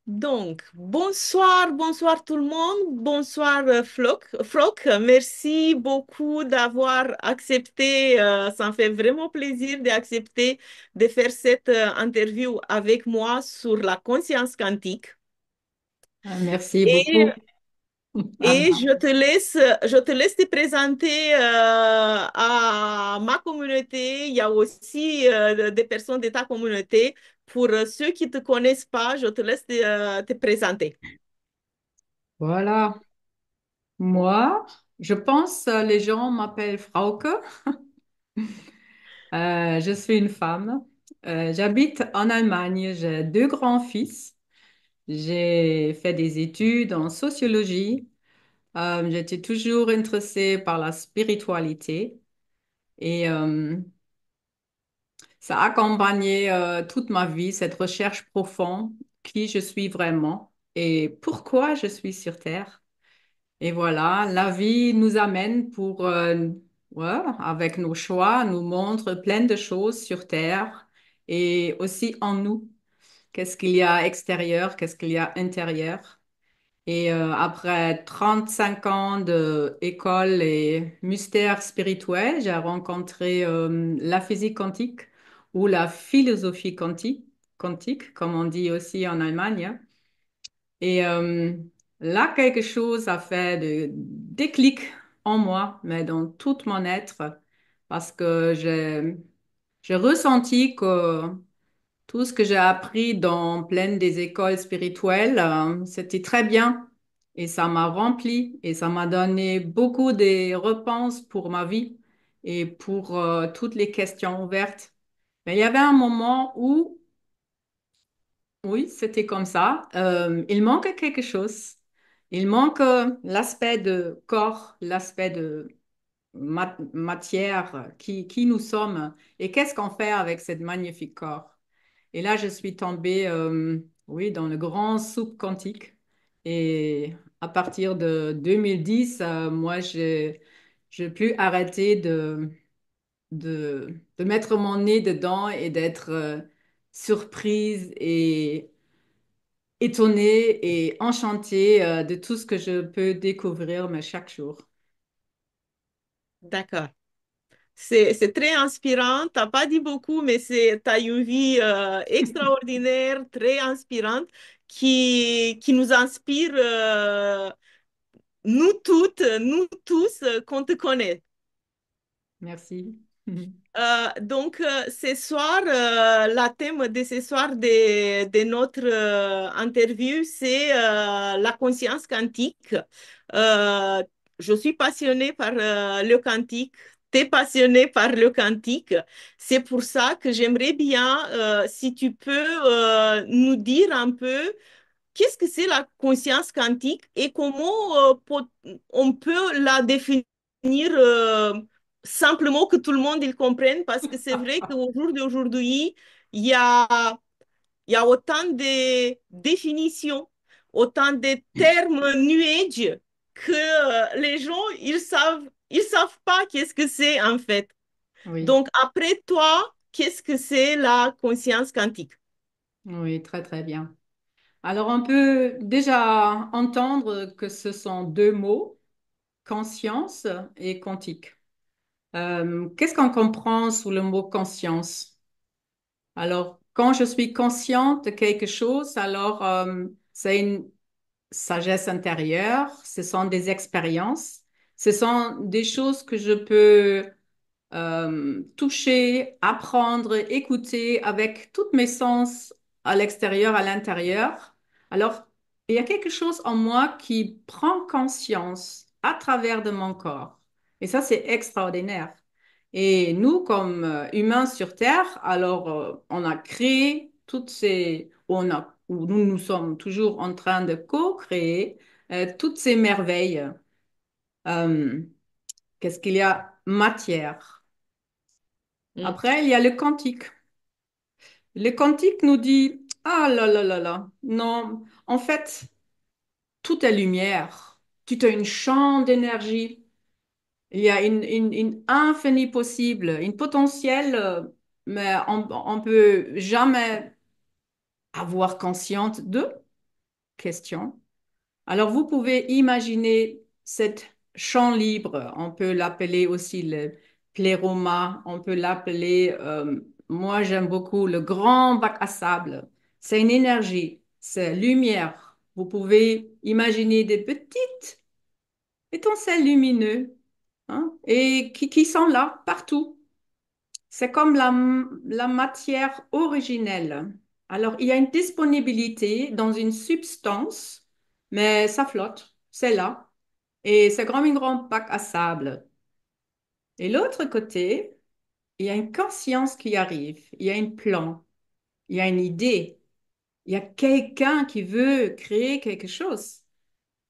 Bonsoir tout le monde. Bonsoir Floc. Merci beaucoup d'avoir accepté. Ça me fait vraiment plaisir d'accepter de faire cette interview avec moi sur la conscience quantique. Merci Et, beaucoup, et Anna. je te laisse te présenter à ma communauté. Il y a aussi des personnes de ta communauté. Pour ceux qui ne te connaissent pas, je te laisse te présenter. Voilà, moi, je pense les gens m'appellent Frauke. Je suis une femme. J'habite en Allemagne. J'ai deux grands-fils. J'ai fait des études en sociologie. J'étais toujours intéressée par la spiritualité et ça a accompagné toute ma vie, cette recherche profonde, qui je suis vraiment et pourquoi je suis sur Terre. Et voilà, la vie nous amène ouais, avec nos choix, nous montre plein de choses sur Terre et aussi en nous. Qu'est-ce qu'il y a extérieur, qu'est-ce qu'il y a intérieur. Et après 5 ans d'école et mystère spirituel, j'ai rencontré la physique quantique ou la philosophie quantique, comme on dit aussi en Allemagne. Et là, quelque chose a fait de déclic en moi, mais dans tout mon être, parce que j'ai ressenti que tout ce que j'ai appris dans plein des écoles spirituelles, c'était très bien. Et ça m'a rempli et ça m'a donné beaucoup de réponses pour ma vie et pour toutes les questions ouvertes. Mais il y avait un moment où oui, c'était comme ça. Il manque quelque chose. Il manque l'aspect de corps, l'aspect de matière, qui nous sommes et qu'est-ce qu'on fait avec cette magnifique corps. Et là, je suis tombée, oui, dans le grand soupe quantique. Et à partir de 2010, moi, je n'ai plus arrêté de mettre mon nez dedans et d'être surprise et étonnée et enchantée de tout ce que je peux découvrir, mais chaque jour. D'accord. C'est très inspirant. T'as pas dit beaucoup, mais t'as une vie extraordinaire, très inspirante, qui nous inspire, nous toutes, nous tous, qu'on te connaît. Merci. Ce soir, la thème de ce soir de notre interview, c'est la conscience quantique. Euh, je suis passionnée par le quantique. Tu es passionné par le quantique. C'est pour ça que j'aimerais bien, si tu peux nous dire un peu qu'est-ce que c'est la conscience quantique et comment on peut la définir simplement que tout le monde il comprenne parce que c'est vrai qu'au jour d'aujourd'hui, il y a, il y a autant de définitions, autant de termes New Age que les gens, ils savent pas qu'est-ce que c'est en fait. Oui, Donc, après toi, qu'est-ce que c'est la conscience quantique? oui, très, très bien. Alors, on peut déjà entendre que ce sont deux mots, conscience et quantique. Qu'est-ce qu'on comprend sous le mot conscience? Alors, quand je suis consciente de quelque chose, alors c'est une sagesse intérieure, ce sont des expériences, ce sont des choses que je peux toucher, apprendre, écouter avec toutes mes sens à l'extérieur, à l'intérieur. Alors, il y a quelque chose en moi qui prend conscience à travers de mon corps. Et ça, c'est extraordinaire. Et nous, comme humains sur Terre, alors on a créé toutes ces, ou nous sommes toujours en train de co-créer toutes ces merveilles. Euh, Qu'est-ce qu'il y a? Matière. Hmm. Après, il y a le quantique. Le quantique nous dit, ah là là là là, non, en fait, tout est lumière. Tout est une champ d'énergie. Il y a une infinie possible, une potentielle, mais on peut jamais avoir conscience d'eux. question. Alors, vous pouvez imaginer cet champ libre. On peut l'appeler aussi le pléroma. On peut l'appeler, moi j'aime beaucoup le grand bac à sable. C'est une énergie, c'est lumière. Vous pouvez imaginer des petites étincelles lumineuses, hein, et qui sont là partout. C'est comme la matière originelle. Alors, il y a une disponibilité dans une substance, mais ça flotte, c'est là. Et c'est comme un grand bac à sable. Et l'autre côté, il y a une conscience qui arrive, il y a un plan, il y a une idée, il y a quelqu'un qui veut créer quelque chose.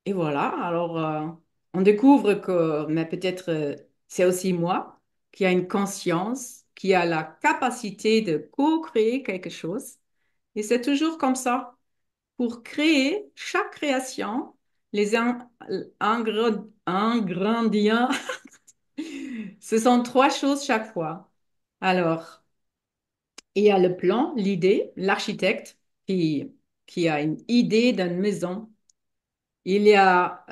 Et voilà, alors on découvre que, mais peut-être c'est aussi moi qui a une conscience, qui a la capacité de co-créer quelque chose. Et c'est toujours comme ça. Pour créer chaque création, les ingrédients, ce sont trois choses chaque fois. Alors, il y a le plan, l'idée, l'architecte qui a une idée d'une maison. Il y a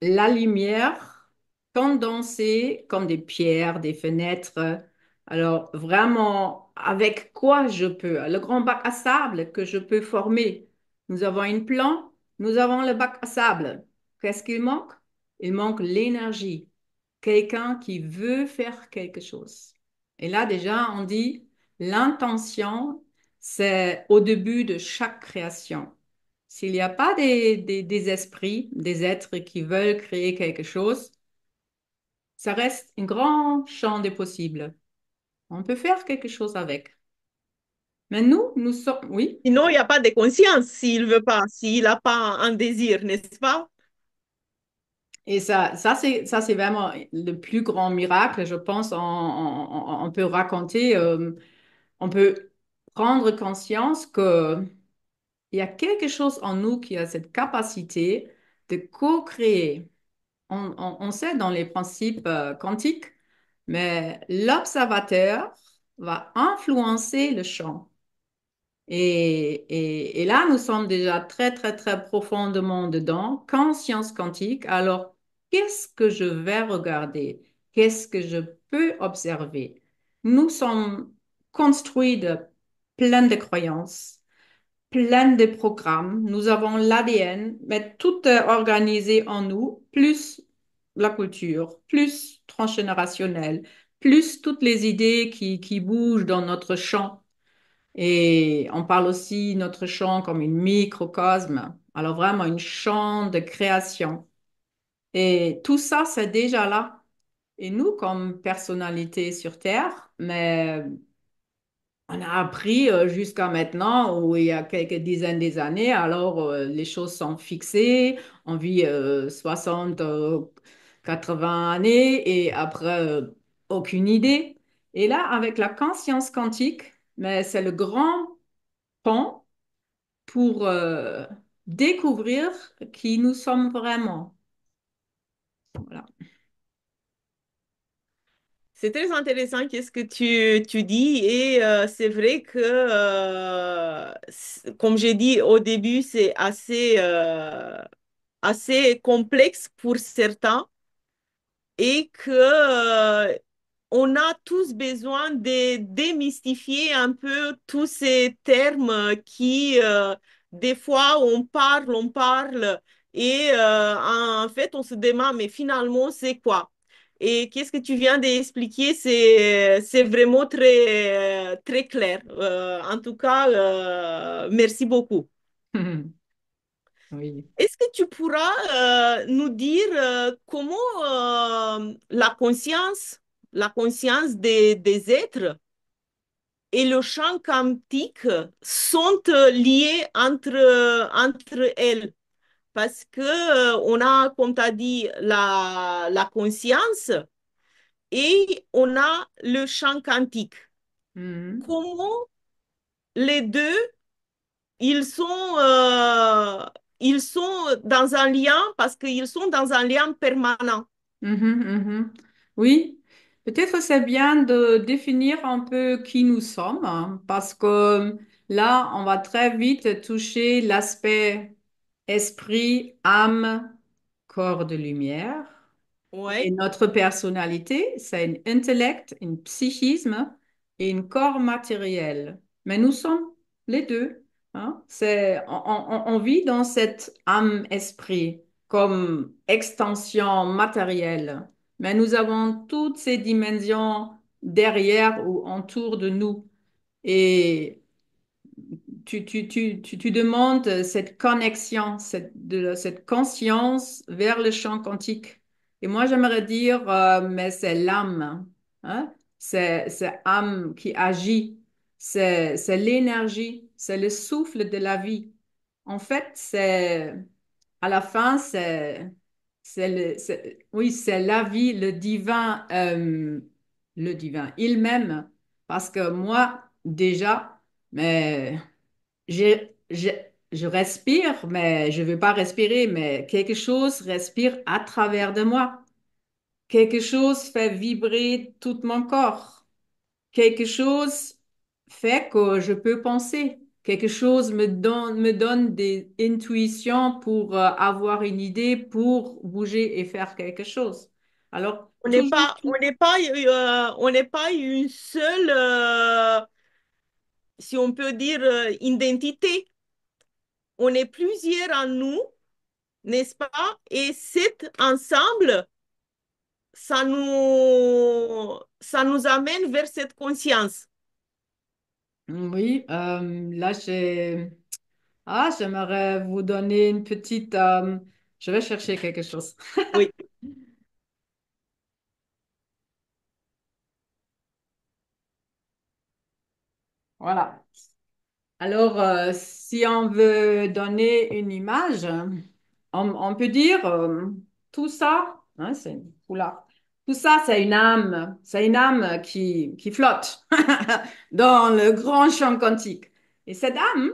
la lumière condensée comme des pierres, des fenêtres. Alors, vraiment, avec quoi je peux? Le grand bac à sable que je peux former. Nous avons un plan, nous avons le bac à sable. Qu'est-ce qu'il manque? Il manque l'énergie. Quelqu'un qui veut faire quelque chose. Et là, déjà, on dit l'intention, c'est au début de chaque création. S'il n'y a pas des esprits, des êtres qui veulent créer quelque chose, ça reste un grand champ des possibles. On peut faire quelque chose avec. Mais nous sommes, oui, Sinon, il n'y a pas de conscience s'il veut pas, s'il n'a pas un désir, n'est-ce pas? et ça c'est vraiment le plus grand miracle, je pense, on peut raconter, on peut prendre conscience que il y a quelque chose en nous qui a cette capacité de co-créer. On sait dans les principes quantiques, mais l'observateur va influencer le champ. Et là, nous sommes déjà très, très, très profondément dedans, conscience quantique. Alors, qu'est-ce que je vais regarder? Qu'est-ce que je peux observer? Nous sommes construits de plein de croyances, plein de programmes. Nous avons l'ADN, mais tout est organisé en nous, plus la culture, plus transgénérationnel, plus toutes les idées qui bougent dans notre champ. Et on parle aussi notre champ comme une microcosme. Alors vraiment une champ de création. Et tout ça, c'est déjà là. Et nous, comme personnalité sur Terre, mais on a appris jusqu'à maintenant, où il y a quelques dizaines d'années, alors les choses sont fixées, on vit 60, 80 années et après, aucune idée. Et là, avec la conscience quantique, mais c'est le grand pont pour découvrir qui nous sommes vraiment. Voilà. C'est très intéressant qu'est-ce que tu dis et c'est vrai que, comme j'ai dit au début, c'est assez complexe pour certains et que on a tous besoin de démystifier un peu tous ces termes qui, des fois, on parle, et en fait, on se demande, mais finalement, c'est quoi? Et qu'est-ce que tu viens d'expliquer? C'est vraiment très, très clair. En tout cas, merci beaucoup. Oui. Est-ce que tu pourras nous dire comment la conscience des êtres et le champ quantique sont liés entre elles? Parce que on a, comme tu as dit, la conscience et on a le champ quantique. Mhm. Comment les deux, ils sont, euh, ils sont dans un lien parce qu'ils sont dans un lien permanent. Mhm, mhm. Oui, peut-être c'est bien de définir un peu qui nous sommes, hein, parce que Là, on va très vite toucher l'aspect esprit, âme, corps de lumière. Et Ouais. notre personnalité, c'est un intellect, un psychisme et un corps matériel. Mais nous sommes les deux. Hein. On vit dans cette âme-esprit comme extension matérielle. Mais nous avons toutes ces dimensions derrière ou autour de nous. Et tu demandes cette connexion, cette conscience vers le champ quantique. Et moi, j'aimerais dire, mais c'est l'âme, hein? C'est âme qui agit, c'est l'énergie, c'est le souffle de la vie. En fait, à la fin, oui, c'est la vie, le divin, il-même. Parce que moi, déjà, mais je respire, mais je ne veux pas respirer, mais quelque chose respire à travers de moi. Quelque chose fait vibrer tout mon corps. Quelque chose fait que je peux penser. Quelque chose me donne des intuitions pour avoir une idée, pour bouger et faire quelque chose. Alors, toujours tout. On n'est pas une seule, si on peut dire, identité. On est plusieurs en nous, n'est-ce pas? Et cet ensemble, ça nous amène vers cette conscience. Oui, là, j'aimerais vous donner une petite. Je vais chercher quelque chose. Oui. Voilà. Alors, si on veut donner une image, on peut dire tout ça, hein, oula, tout ça, c'est une âme qui flotte dans le grand champ quantique. Et cette âme,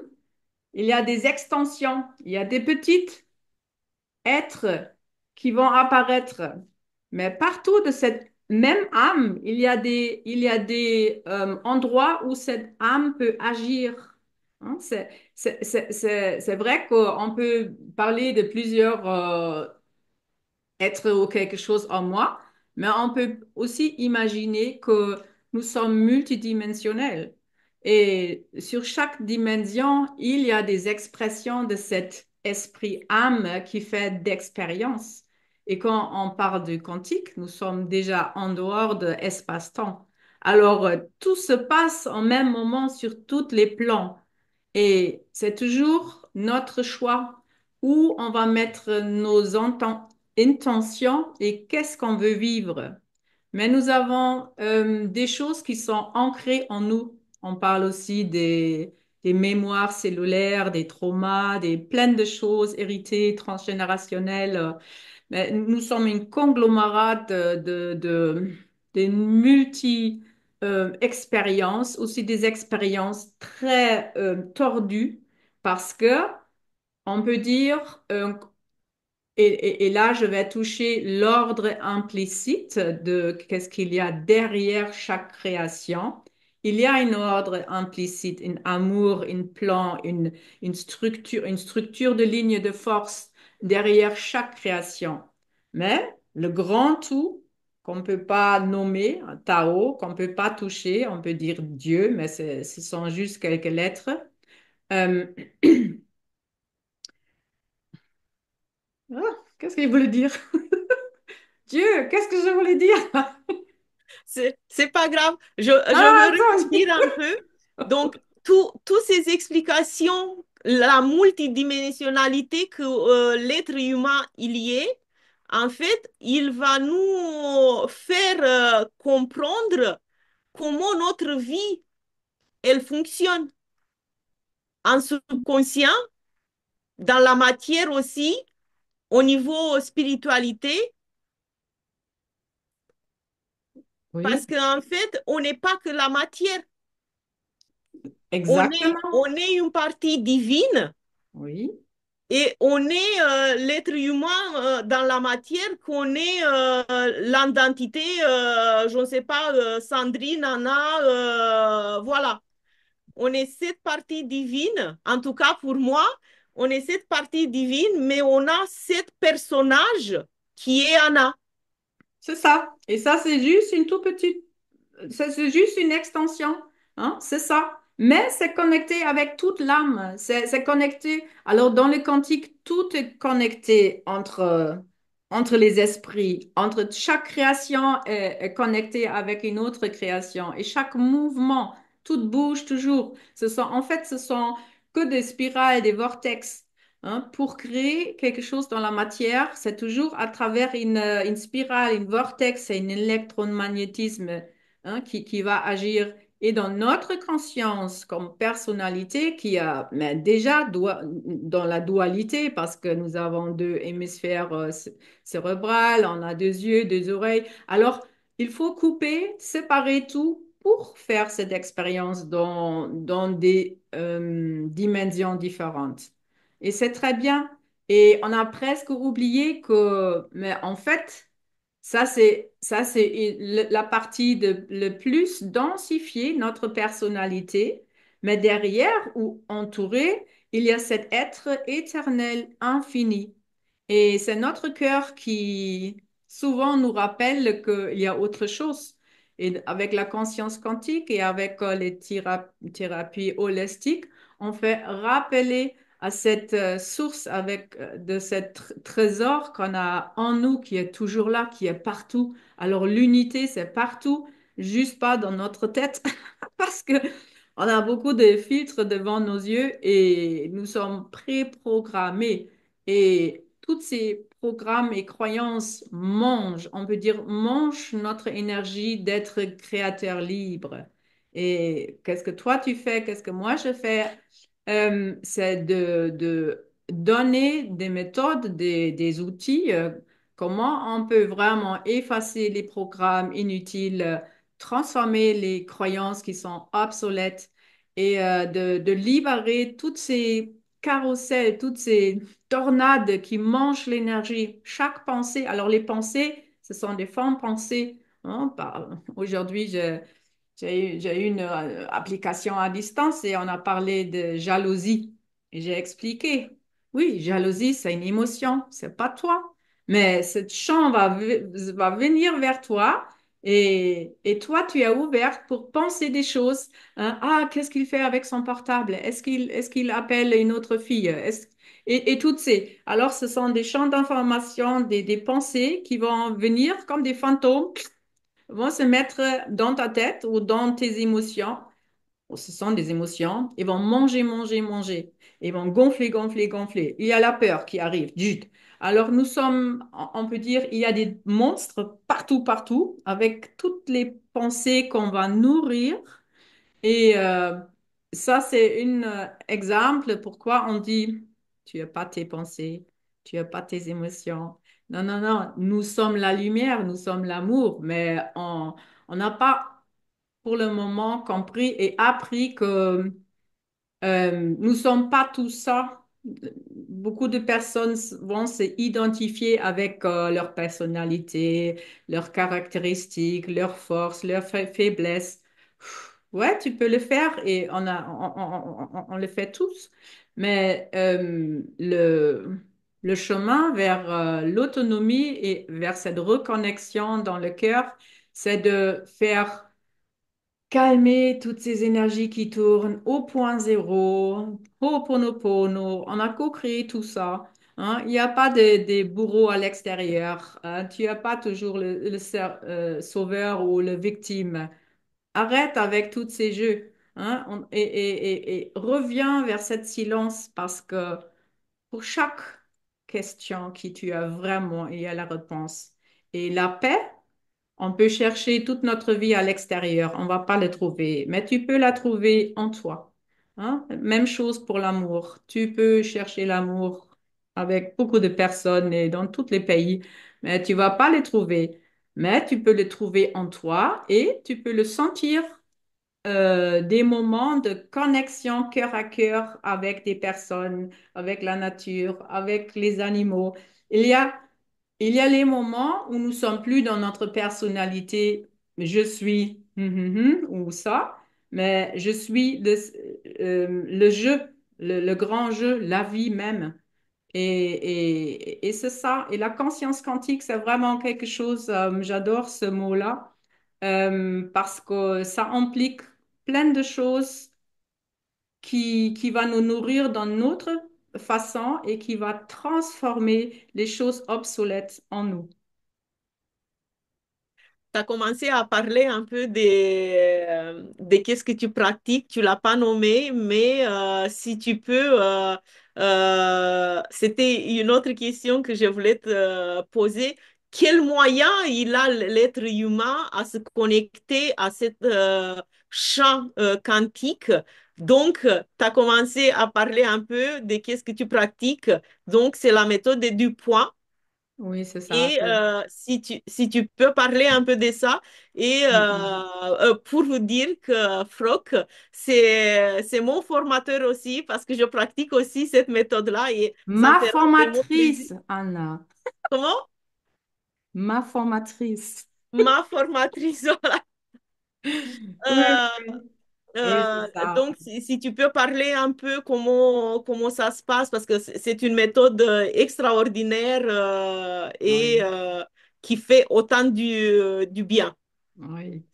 il y a des extensions, il y a des petites êtres qui vont apparaître. Mais partout de cette même âme, il y a des endroits où cette âme peut agir. Hein, c'est vrai qu'on peut parler de plusieurs être ou quelque chose en moi, mais on peut aussi imaginer que nous sommes multidimensionnels. Et sur chaque dimension, il y a des expressions de cet esprit-âme qui fait d'expérience. Et quand on parle du quantique, nous sommes déjà en dehors de espace-temps. Alors, tout se passe en même moment sur tous les plans. Et c'est toujours notre choix où on va mettre nos intentions et qu'est-ce qu'on veut vivre. Mais nous avons des choses qui sont ancrées en nous. On parle aussi des mémoires cellulaires, des traumas, des pleines de choses héritées, transgénérationnelles. Mais nous sommes une conglomérat de multi-expériences, aussi des expériences très tordues, parce que on peut dire et là, je vais toucher l'ordre implicite de qu'est-ce qu'il y a derrière chaque création. Il y a un ordre implicite, un amour, un plan, une structure de ligne de force derrière chaque création. Mais le grand tout qu'on ne peut pas nommer, un Tao, qu'on ne peut pas toucher, on peut dire Dieu, mais ce sont juste quelques lettres. Euh, ah, qu'est-ce qu'il voulait dire? Dieu, qu'est-ce que je voulais dire? C'est pas grave. Je Ah, veux attends. revenir un peu. Donc, toutes ces explications, la multidimensionnalité que l'être humain il y est, en fait, il va nous faire comprendre comment notre vie, elle fonctionne en subconscient, dans la matière aussi, au niveau spiritualité, Oui, parce qu'en fait, on n'est pas que la matière. exactement. On est une partie divine Oui, et on est l'être humain dans la matière, qu'on est l'identité, je ne sais pas, Sandrine, Anna, voilà. on est cette partie divine, en tout cas pour moi, on est cette partie divine, mais on a cette personnage qui est Anna. C'est ça. Et ça, c'est juste une toute petite, c'est juste une extension. Hein? C'est ça. Mais c'est connecté avec toute l'âme. C'est connecté. Alors, dans le quantique, tout est connecté entre les esprits. Entre chaque création est connectée avec une autre création. Et chaque mouvement, tout bouge toujours. En fait, ce sont que des spirales, des vortex. Hein, pour créer quelque chose dans la matière, c'est toujours à travers une spirale, une vortex et un électromagnétisme hein, qui va agir. Et dans notre conscience comme personnalité qui a mais déjà dans la dualité, parce que nous avons deux hémisphères cérébrales, on a deux yeux, deux oreilles, alors il faut couper, séparer tout pour faire cette expérience dans des dimensions différentes. Et c'est très bien. Et on a presque oublié que, mais en fait, ça c'est la partie le plus densifiée, notre personnalité. Mais derrière ou entouré, il y a cet être éternel, infini. Et c'est notre cœur qui souvent nous rappelle qu'il y a autre chose. Et avec la conscience quantique et avec les thérapies holistiques, on fait rappeler à cette source de cet trésor qu'on a en nous qui est toujours là, qui est partout. Alors l'unité, c'est partout, juste pas dans notre tête parce que on a beaucoup de filtres devant nos yeux et nous sommes préprogrammés. Et tous ces programmes et croyances mangent, on peut dire, mangent notre énergie d'être créateur libre. Et qu'est-ce que toi tu fais? Qu'est-ce que moi je fais? C'est de donner des méthodes, des outils, comment on peut vraiment effacer les programmes inutiles, transformer les croyances qui sont obsolètes et de libérer toutes ces carrousels, toutes ces tornades qui mangent l'énergie. Chaque pensée, alors les pensées, ce sont des formes pensées. Hein, aujourd'hui, j'ai eu une application à distance et on a parlé de jalousie. Et j'ai expliqué, oui, jalousie, c'est une émotion, c'est pas toi. Mais cette chambre va venir vers toi et toi, tu es ouverte pour penser des choses. Hein. Ah, qu'est-ce qu'il fait avec son portable? Est-ce qu'il appelle une autre fille? Et toutes ces. Alors, ce sont des champs d'information, des pensées qui vont venir comme des fantômes vont se mettre dans ta tête ou dans tes émotions. Ce sont des émotions. Ils vont manger, manger, manger. Ils vont gonfler, gonfler, gonfler. Il y a la peur qui arrive. Zut. Alors nous sommes, on peut dire, il y a des monstres partout, partout, avec toutes les pensées qu'on va nourrir et ça, c'est un exemple pourquoi on dit, tu n'as pas tes pensées, tu n'as pas tes émotions. Non, non, non, nous sommes la lumière, nous sommes l'amour, mais on n'a pas pour le moment compris et appris que nous ne sommes pas tout ça. Beaucoup de personnes vont se identifier avec leur personnalité, leurs caractéristiques, leurs forces, leurs faiblesses. Ouais, tu peux le faire et on le fait tous. Mais le chemin vers l'autonomie et vers cette reconnexion dans le cœur, c'est de faire calmer toutes ces énergies qui tournent au point zéro, Ho'oponopono, on a co-créé tout ça. Hein. Il n'y a pas de bourreau à l'extérieur. Hein. Tu n'as pas toujours le sauveur ou le victime. Arrête avec tous ces jeux. Hein. Et reviens vers cette silence parce que pour chaque question qui tu as vraiment, il y a la réponse. Et la paix, on peut chercher toute notre vie à l'extérieur, on va pas la trouver, mais tu peux la trouver en toi. Hein? Même chose pour l'amour. Tu peux chercher l'amour avec beaucoup de personnes et dans tous les pays, mais tu vas pas le trouver. Mais tu peux le trouver en toi et tu peux le sentir des moments de connexion cœur à cœur avec des personnes, avec la nature, avec les animaux. Il y a il y a les moments où nous sommes plus dans notre personnalité, je suis ou ça, mais je suis le jeu, le grand jeu, la vie même. Et c'est ça. Et la conscience quantique, c'est vraiment quelque chose, j'adore ce mot-là, parce que ça implique plein de choses qui va nous nourrir dans notre façon et qui va transformer les choses obsolètes en nous. Tu as commencé à parler un peu de qu'est-ce que tu pratiques. Tu l'as pas nommé, mais si tu peux, c'était une autre question que je voulais te poser. Quel moyen il a l'être humain à se connecter à cet champ quantique? Donc, tu as commencé à parler un peu de qu'est-ce que tu pratiques. Donc, c'est la méthode du point. Oui, c'est ça. Et si tu peux parler un peu de ça, et Mm. pour vous dire que Froc, c'est mon formateur aussi, parce que je pratique aussi cette méthode-là, et ça me Ma fait vraiment plaisir. formatrice, Anna, Comment? ma formatrice. Ma formatrice, voilà. Oui, Euh, oui, c'est ça. donc, si tu peux parler un peu comment ça se passe, parce que c'est une méthode extraordinaire et Oui, qui fait autant du bien. oui.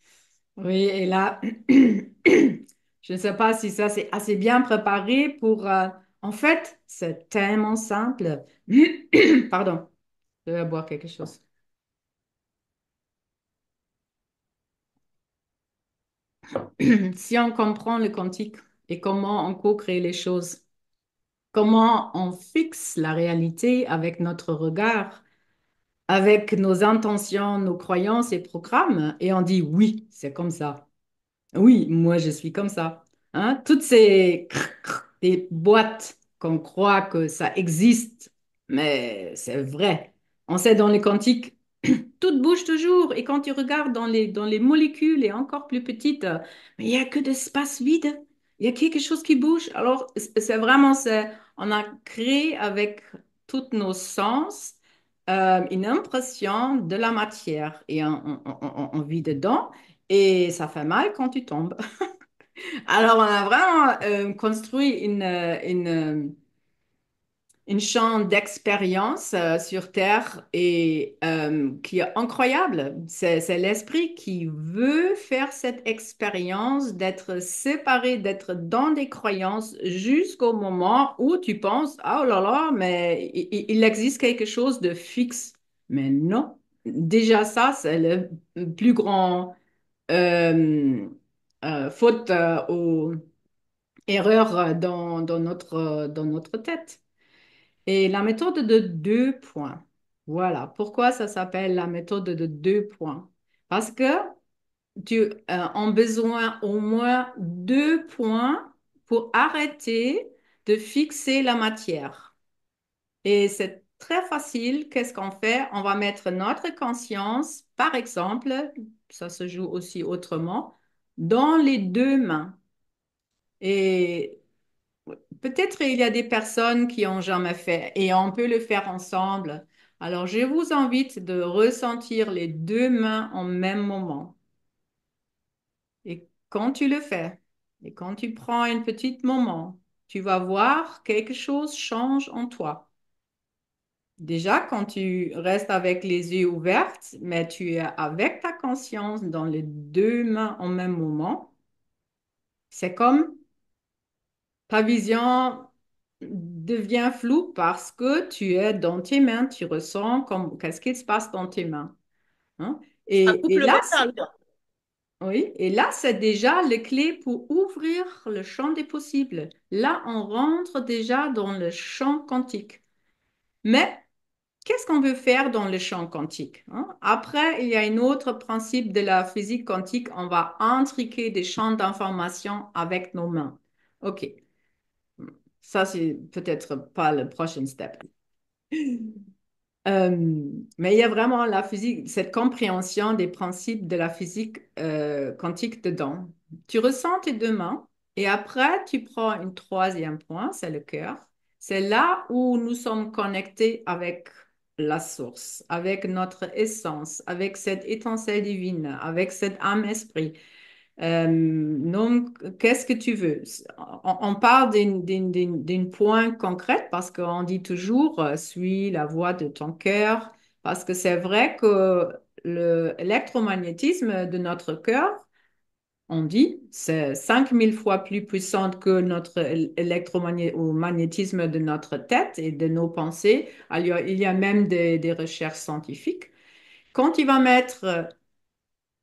Oui, et là, je ne sais pas si ça c'est assez bien préparé pour... en fait, c'est tellement simple. Pardon, je vais boire quelque chose. Si on comprend le quantique et comment on co-crée les choses, comment on fixe la réalité avec notre regard, avec nos intentions, nos croyances et programmes, et on dit oui, c'est comme ça. Oui, moi je suis comme ça. Hein? Toutes ces des boîtes qu'on croit que ça existe, mais c'est vrai. On sait dans les quantiques, tout bouge toujours. Et quand tu regardes dans les molécules et encore plus petites, mais il n'y a que de l'espace vide. Il y a quelque chose qui bouge. Alors, c'est vraiment, on a créé avec tous nos sens une impression de la matière et on vit dedans et ça fait mal quand tu tombes. Alors, on a vraiment construit une champ d'expérience sur Terre et qui est incroyable. C'est l'esprit qui veut faire cette expérience d'être séparé, d'être dans des croyances jusqu'au moment où tu penses, oh là là, mais il existe quelque chose de fixe. Mais non, déjà ça, c'est le plus grand euh, faute ou erreur dans notre tête. Et la méthode de 2 points. Voilà. Pourquoi ça s'appelle la méthode de 2 points? Parce que tu as besoin au moins 2 points pour arrêter de fixer la matière. Et c'est très facile. Qu'est-ce qu'on fait? On va mettre notre conscience, par exemple, ça se joue aussi autrement, dans les 2 mains. Et peut-être il y a des personnes qui ont jamais fait et on peut le faire ensemble. Alors, je vous invite de ressentir les 2 mains en même moment. Et quand tu le fais, et quand tu prends un petit moment, tu vas voir quelque chose change en toi. Déjà, quand tu restes avec les yeux ouverts, mais tu es avec ta conscience dans les 2 mains en même moment, c'est comme ta vision devient floue parce que tu es dans tes mains, tu ressens comme qu'est-ce qui se passe dans tes mains. Hein? Ça coupe Et le là, mental, quoi. oui, et là, c'est déjà le clé pour ouvrir le champ des possibles. Là, on rentre déjà dans le champ quantique. Mais qu'est-ce qu'on veut faire dans le champ quantique? Hein? Après, il y a un autre principe de la physique quantique. On va intriquer des champs d'information avec nos mains. OK. Ça, c'est peut-être pas le prochain step. Euh, mais il y a vraiment la physique, cette compréhension des principes de la physique quantique dedans. Tu ressens tes 2 mains et après, tu prends un troisième point, c'est le cœur. C'est là où nous sommes connectés avec la source, avec notre essence, avec cette étincelle divine, avec cette âme-esprit. Donc, qu'est-ce que tu veux? On parle d'une point concrète parce qu'on dit toujours, suis la voix de ton cœur, parce que c'est vrai que l'électromagnétisme de notre cœur, on dit, c'est 5000 fois plus puissante que notre électromagnétisme de notre tête et de nos pensées. Alors, il y a même des recherches scientifiques. Quand il va mettre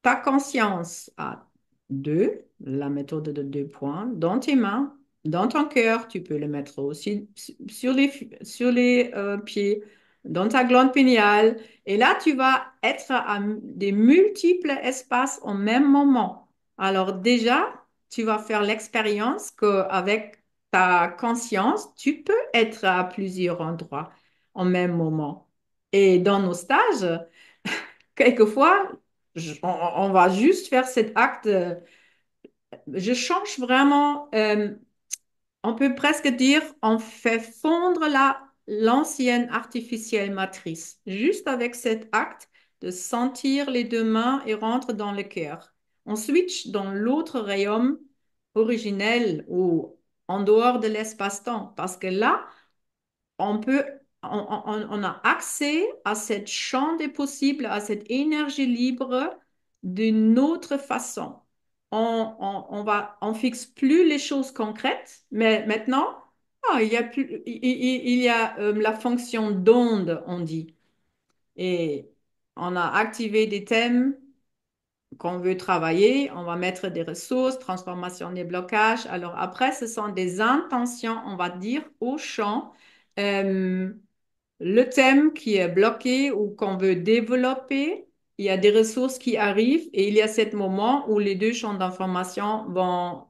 ta conscience à deux, la méthode de 2 points, dans tes mains, dans ton cœur, tu peux le mettre aussi sur les pieds, dans ta glande péniale. Et là, tu vas être à des multiples espaces au même moment. Alors déjà, tu vas faire l'expérience qu'avec ta conscience, tu peux être à plusieurs endroits au même moment. Et dans nos stages, quelquefois, on va juste faire cet acte. Je change vraiment, on peut presque dire, on fait fondre l'ancienne artificielle matrice, juste avec cet acte de sentir les deux mains et rentre dans le cœur. On switch dans l'autre royaume originel ou en dehors de l'espace-temps, parce que là, on peut, on a accès à cette champ des possibles, à cette énergie libre d'une autre façon. On fixe plus les choses concrètes, mais maintenant, il y a plus, il y a la fonction d'onde, on dit. Et on a activé des thèmes qu'on veut travailler, on va mettre des ressources, transformation des blocages. Alors après, ce sont des intentions, on va dire, au champ. Euh, le thème qui est bloqué ou qu'on veut développer, il y a des ressources qui arrivent et il y a ce moment où les deux champs d'information vont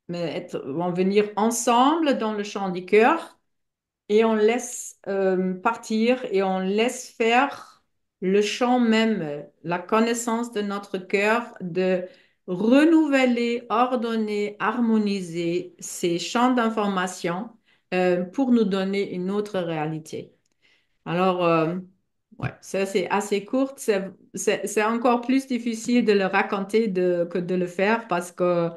venir ensemble dans le champ du cœur et on laisse partir et on laisse faire le champ même, la connaissance de notre cœur, de renouveler, ordonner, harmoniser ces champs d'information pour nous donner une autre réalité. Alors, ouais, ça c'est assez court. C'est encore plus difficile de le raconter que de le faire parce que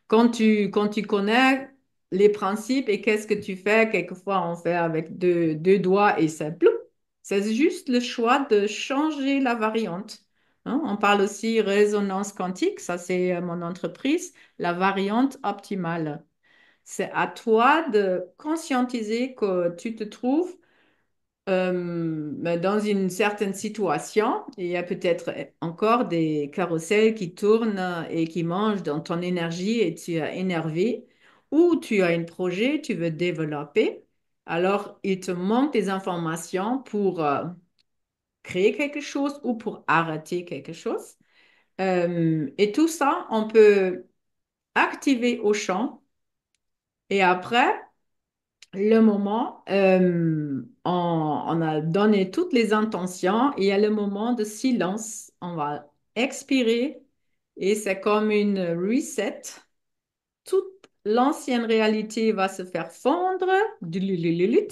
quand tu connais les principes et qu'est-ce que tu fais, quelquefois on fait avec deux doigts et ça ploup. C'est juste le choix de changer la variante. Hein. On parle aussi résonance quantique, ça c'est mon entreprise, la variante optimale. C'est à toi de conscientiser que tu te trouves dans une certaine situation, il y a peut-être encore des carrousels qui tournent et qui mangent dans ton énergie et tu es énervé, ou tu as un projet, tu veux développer. Alors, il te manque des informations pour créer quelque chose ou pour arrêter quelque chose. Et tout ça, on peut activer au champ et après, le moment, on a donné toutes les intentions et il y a le moment de silence. On va expirer et c'est comme une reset. Toute l'ancienne réalité va se faire fondre, dululilulut,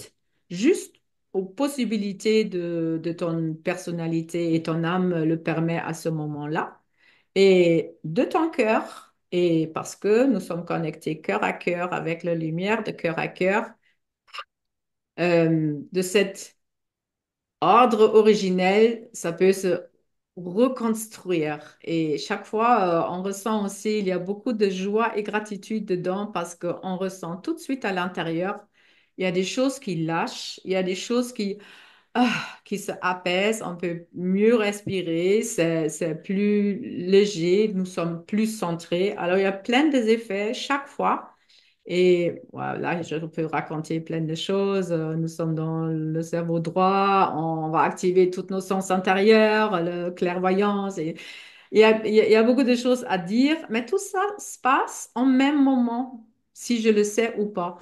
juste aux possibilités de ton personnalité et ton âme le permet à ce moment-là. Et de ton cœur, et parce que nous sommes connectés cœur à cœur avec la lumière de cœur à cœur, de cet ordre originel, ça peut se reconstruire. Et chaque fois, on ressent aussi, il y a beaucoup de joie et gratitude dedans parce qu'on ressent tout de suite à l'intérieur, il y a des choses qui lâchent, il y a des choses ah, qui se apaisent, on peut mieux respirer, c'est plus léger, nous sommes plus centrés. Alors, il y a plein d'effets chaque fois. Et voilà, je peux raconter plein de choses. Nous sommes dans le cerveau droit, on va activer tous nos sens intérieurs, la clairvoyance. Et il y a beaucoup de choses à dire, mais tout ça se passe en même moment, si je le sais ou pas.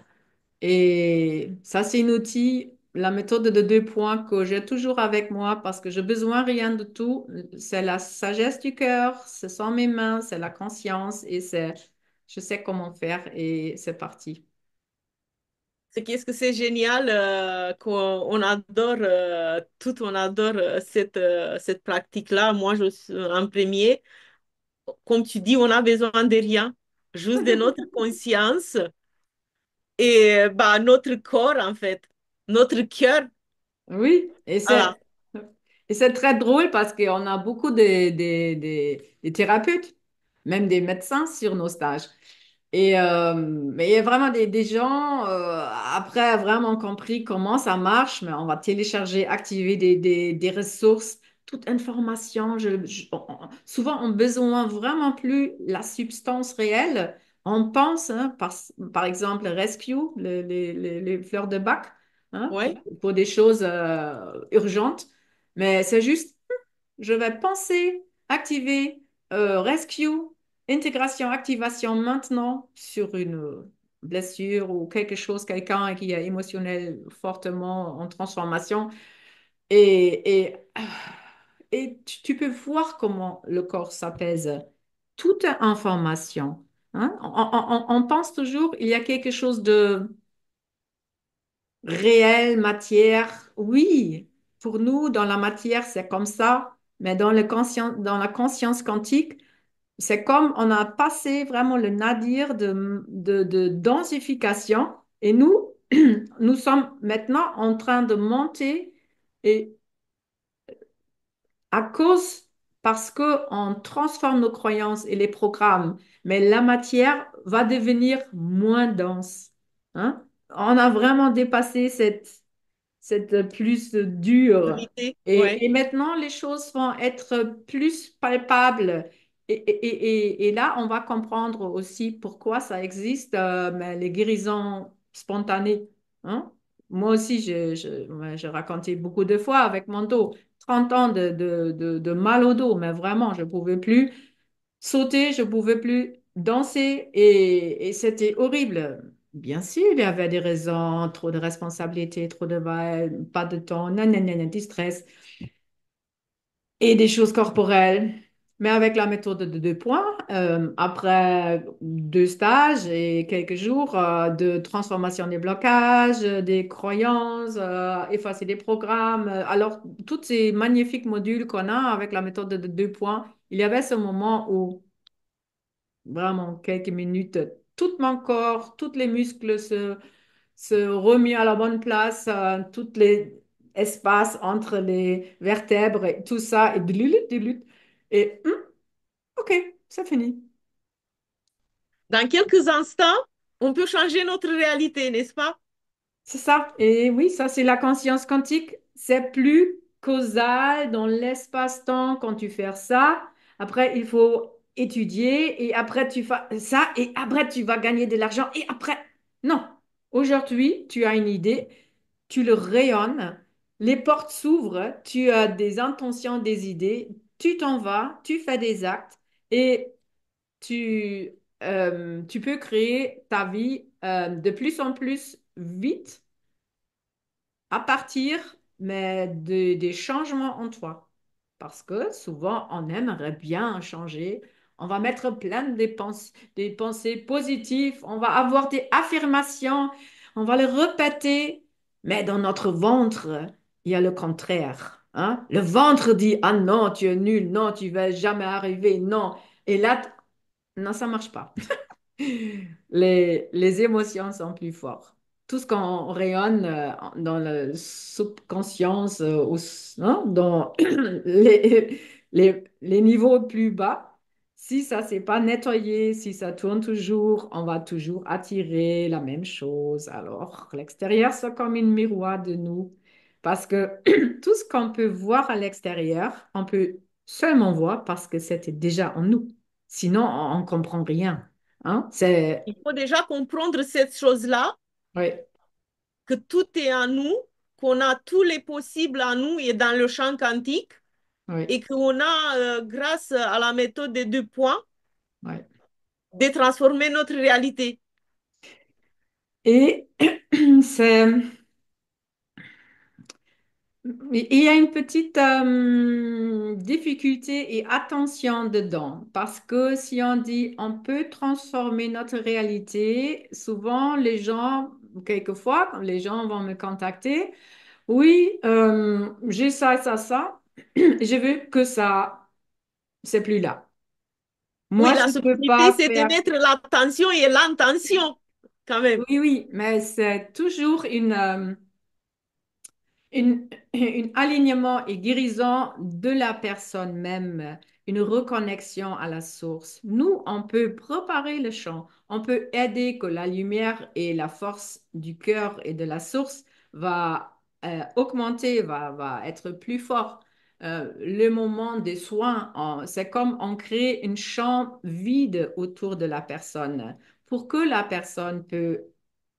Et ça, c'est un outil, la méthode de 2 points que j'ai toujours avec moi parce que j'ai besoin rien de tout. C'est la sagesse du cœur, ce sont mes mains, c'est la conscience et je sais comment faire et c'est parti. Qu'est-ce que c'est génial qu'on adore, on adore cette pratique-là. Moi, je suis en premier. comme tu dis, on a besoin de rien, juste de notre conscience et bah, notre corps, en fait, notre cœur. Oui, Voilà. et c'est très drôle parce qu'on a beaucoup des thérapeutes, même des médecins sur nos stages. Mais il y a vraiment des gens, après, vraiment compris comment ça marche, mais on va télécharger, activer des ressources, toute information. Souvent, on besoin vraiment plus la substance réelle. On pense, hein, par exemple, Rescue, les fleurs de bac, hein, Ouais. pour des choses urgentes. Mais c'est juste je vais penser, activer, rescue, intégration, activation maintenant sur une blessure ou quelque chose, quelqu'un qui est émotionnel fortement en transformation. Et tu peux voir comment le corps s'apaise. Toute information. Hein. On pense toujours, il y a quelque chose de réel, matière. Oui, pour nous, dans la matière, c'est comme ça. Mais dans la conscience quantique, c'est comme on a passé vraiment le nadir de densification et nous, nous sommes maintenant en train de monter et à cause, parce qu'on transforme nos croyances et les programmes, mais la matière va devenir moins dense. Hein? On a vraiment dépassé cette plus dure. Vérité. Ouais. Et maintenant, les choses vont être plus palpables. Et là, on va comprendre aussi pourquoi ça existe, mais les guérisons spontanées. Hein. Moi aussi, ouais, j'ai raconté beaucoup de fois avec mon dos. 30 ans de mal au dos, mais vraiment, je ne pouvais plus sauter, je ne pouvais plus danser et c'était horrible. Bien sûr, il y avait des raisons, trop de responsabilités, trop de pas de temps, nanana, du stress et des choses corporelles. Mais avec la méthode de 2 points, après 2 stages et quelques jours de transformation des blocages, des croyances, effacer des programmes, alors tous ces magnifiques modules qu'on a avec la méthode de 2 points, il y avait ce moment où vraiment quelques minutes, tout mon corps, tous les muscles se remis à la bonne place, tous les espaces entre les vertèbres et tout ça, et dilut. Et ok, c'est fini. Dans quelques instants, on peut changer notre réalité, n'est-ce pas? C'est ça. Et oui, ça, c'est la conscience quantique. C'est plus causal dans l'espace-temps quand tu fais ça. Après, il faut étudier et après, tu fais ça et après, tu vas gagner de l'argent et après, non. Aujourd'hui, tu as une idée, tu le rayonnes, les portes s'ouvrent, tu as des intentions, des idées, tu t'en vas, tu fais des actes et tu peux créer ta vie de plus en plus vite à partir mais des changements en toi. Parce que souvent, on aimerait bien changer. On va mettre plein des pensées positives. On va avoir des affirmations. On va les répéter. Mais dans notre ventre, il y a le contraire. Hein? Le ventre dit, ah non, tu es nul. Non, tu vas jamais arriver. Non. Et là, non, ça marche pas. Les émotions sont plus fortes. Tout ce qu'on rayonne dans la subconscience, hein, dans les niveaux plus bas, si ça ne s'est pas nettoyé, si ça tourne toujours, on va toujours attirer la même chose. Alors, l'extérieur, c'est comme une miroir de nous. Parce que tout ce qu'on peut voir à l'extérieur, on peut seulement voir parce que c'était déjà en nous. Sinon, on ne comprend rien. Hein? Il faut déjà comprendre cette chose-là, Oui, que tout est en nous, qu'on a tous les possibles en nous et dans le champ quantique, oui, et qu'on a, grâce à la méthode des 2 points, oui. de transformer notre réalité. Et c'est, il y a une petite difficulté et attention dedans, parce que si on dit on peut transformer notre réalité, souvent les gens, quelquefois, quand les gens vont me contacter, oui, j'ai ça, ça, ça, je veux que ça, c'est plus là. Oui, Moi, la je ne peux subtilité, pas c'est de faire. mettre l'attention et l'intention, quand même. Oui, oui, mais c'est toujours un alignement et guérison de la personne même, une reconnexion à la source. Nous, on peut préparer le champ, on peut aider que la lumière et la force du cœur et de la source va augmenter, va être plus fort. Le moment des soins, c'est comme on crée un champ vide autour de la personne pour que la personne peut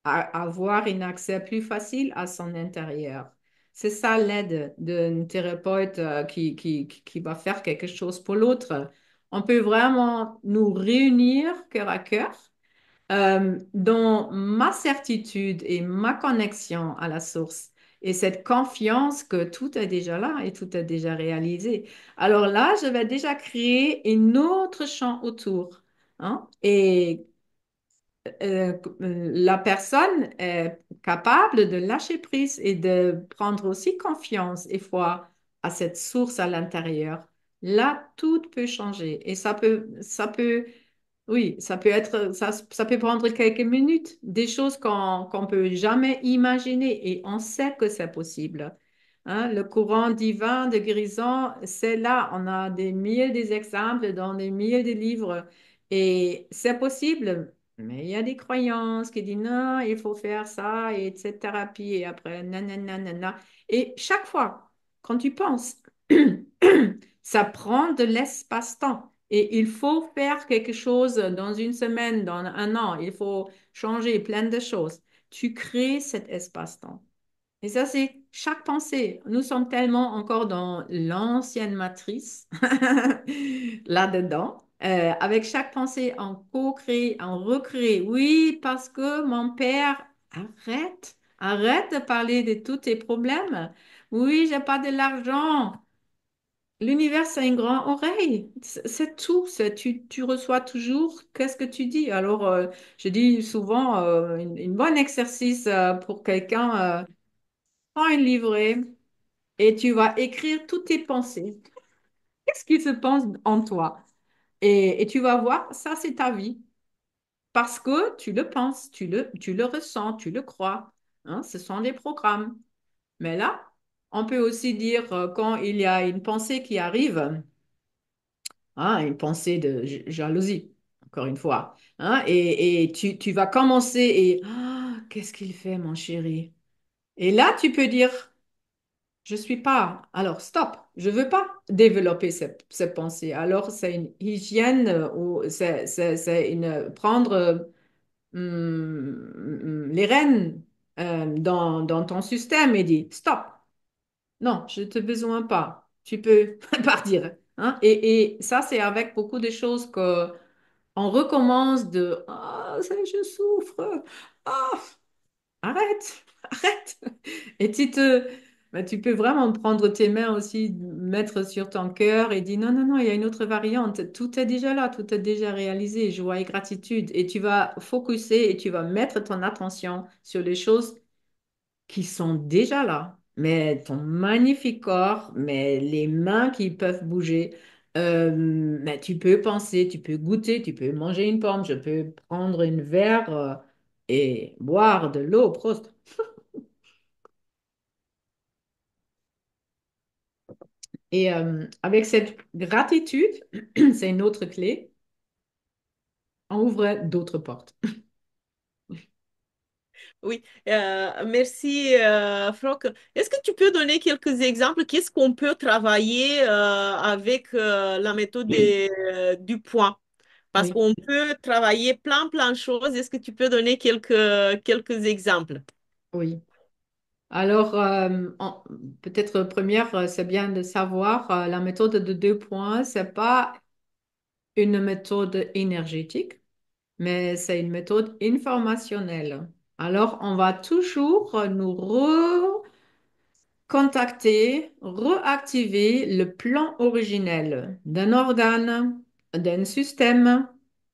avoir un accès plus facile à son intérieur. C'est ça l'aide d'un thérapeute qui va faire quelque chose pour l'autre. On peut vraiment nous réunir cœur à cœur dans ma certitude et ma connexion à la source et cette confiance que tout est déjà là et tout est déjà réalisé. Alors là, je vais déjà créer un autre champ autour. Hein, et la personne est capable de lâcher prise et de prendre aussi confiance et foi à cette source à l'intérieur. Là, tout peut changer et oui, ça peut prendre quelques minutes, des choses qu'on peut jamais imaginer et on sait que c'est possible. Hein, le courant divin de guérison, c'est là. On a des milliers d'exemples dans des milliers de livres et c'est possible. Mais il y a des croyances qui disent non, il faut faire ça et cette thérapie et après nanana, nanana. Et chaque fois, quand tu penses, ça prend de l'espace-temps. Et il faut faire quelque chose dans une semaine, dans un an. Il faut changer plein de choses. Tu crées cet espace-temps. Et ça, c'est chaque pensée. Nous sommes tellement encore dans l'ancienne matrice, là-dedans. Avec chaque pensée, on co-crée, on recrée. Oui, parce que mon père, arrête de parler de tous tes problèmes. Oui, j'ai pas de l'argent. L'univers, c'est une grande oreille. C'est tout. Tu reçois toujours qu'est-ce que tu dis. Alors, je dis souvent, une bonne exercice pour quelqu'un, prends un livret et tu vas écrire toutes tes pensées. Qu'est-ce qui se passe en toi? Et tu vas voir, ça, c'est ta vie. Parce que tu le penses, tu le ressens, tu le crois. Hein, ce sont des programmes. Mais là, on peut aussi dire, quand il y a une pensée qui arrive, hein, une pensée de jalousie, encore une fois. Hein, et tu vas commencer et ah, qu'est-ce qu'il fait, mon chéri? Et là, tu peux dire, je suis pas. Alors, stop. Je veux pas développer cette pensée. Alors, c'est une hygiène ou c'est une prendre les rênes dans ton système et dire, stop. Non, je ne te besoin pas. Tu peux partir. Hein. Et ça, c'est avec beaucoup de choses que on recommence de ah, je souffre. Ah, arrête, arrête. Et tu peux vraiment prendre tes mains aussi, mettre sur ton cœur et dire non, non, non, il y a une autre variante. Tout est déjà là, tout est déjà réalisé. Joie et gratitude. Et tu vas focuser et tu vas mettre ton attention sur les choses qui sont déjà là. Mais ton magnifique corps, mais les mains qui peuvent bouger, mais tu peux penser, tu peux goûter, tu peux manger une pomme, je peux prendre une verre et boire de l'eau, Prost. Et avec cette gratitude, c'est une autre clé, on ouvre d'autres portes. Oui, merci, Franck. Est-ce que tu peux donner quelques exemples? Qu'est-ce qu'on peut travailler avec la méthode du point? Parce Oui, qu'on peut travailler plein de choses. Est-ce que tu peux donner quelques exemples? oui. Alors, peut-être première, c'est bien de savoir, la méthode de 2 points, c'est pas une méthode énergétique, mais c'est une méthode informationnelle. Alors, on va toujours nous contacter, réactiver le plan originel d'un organe, d'un système,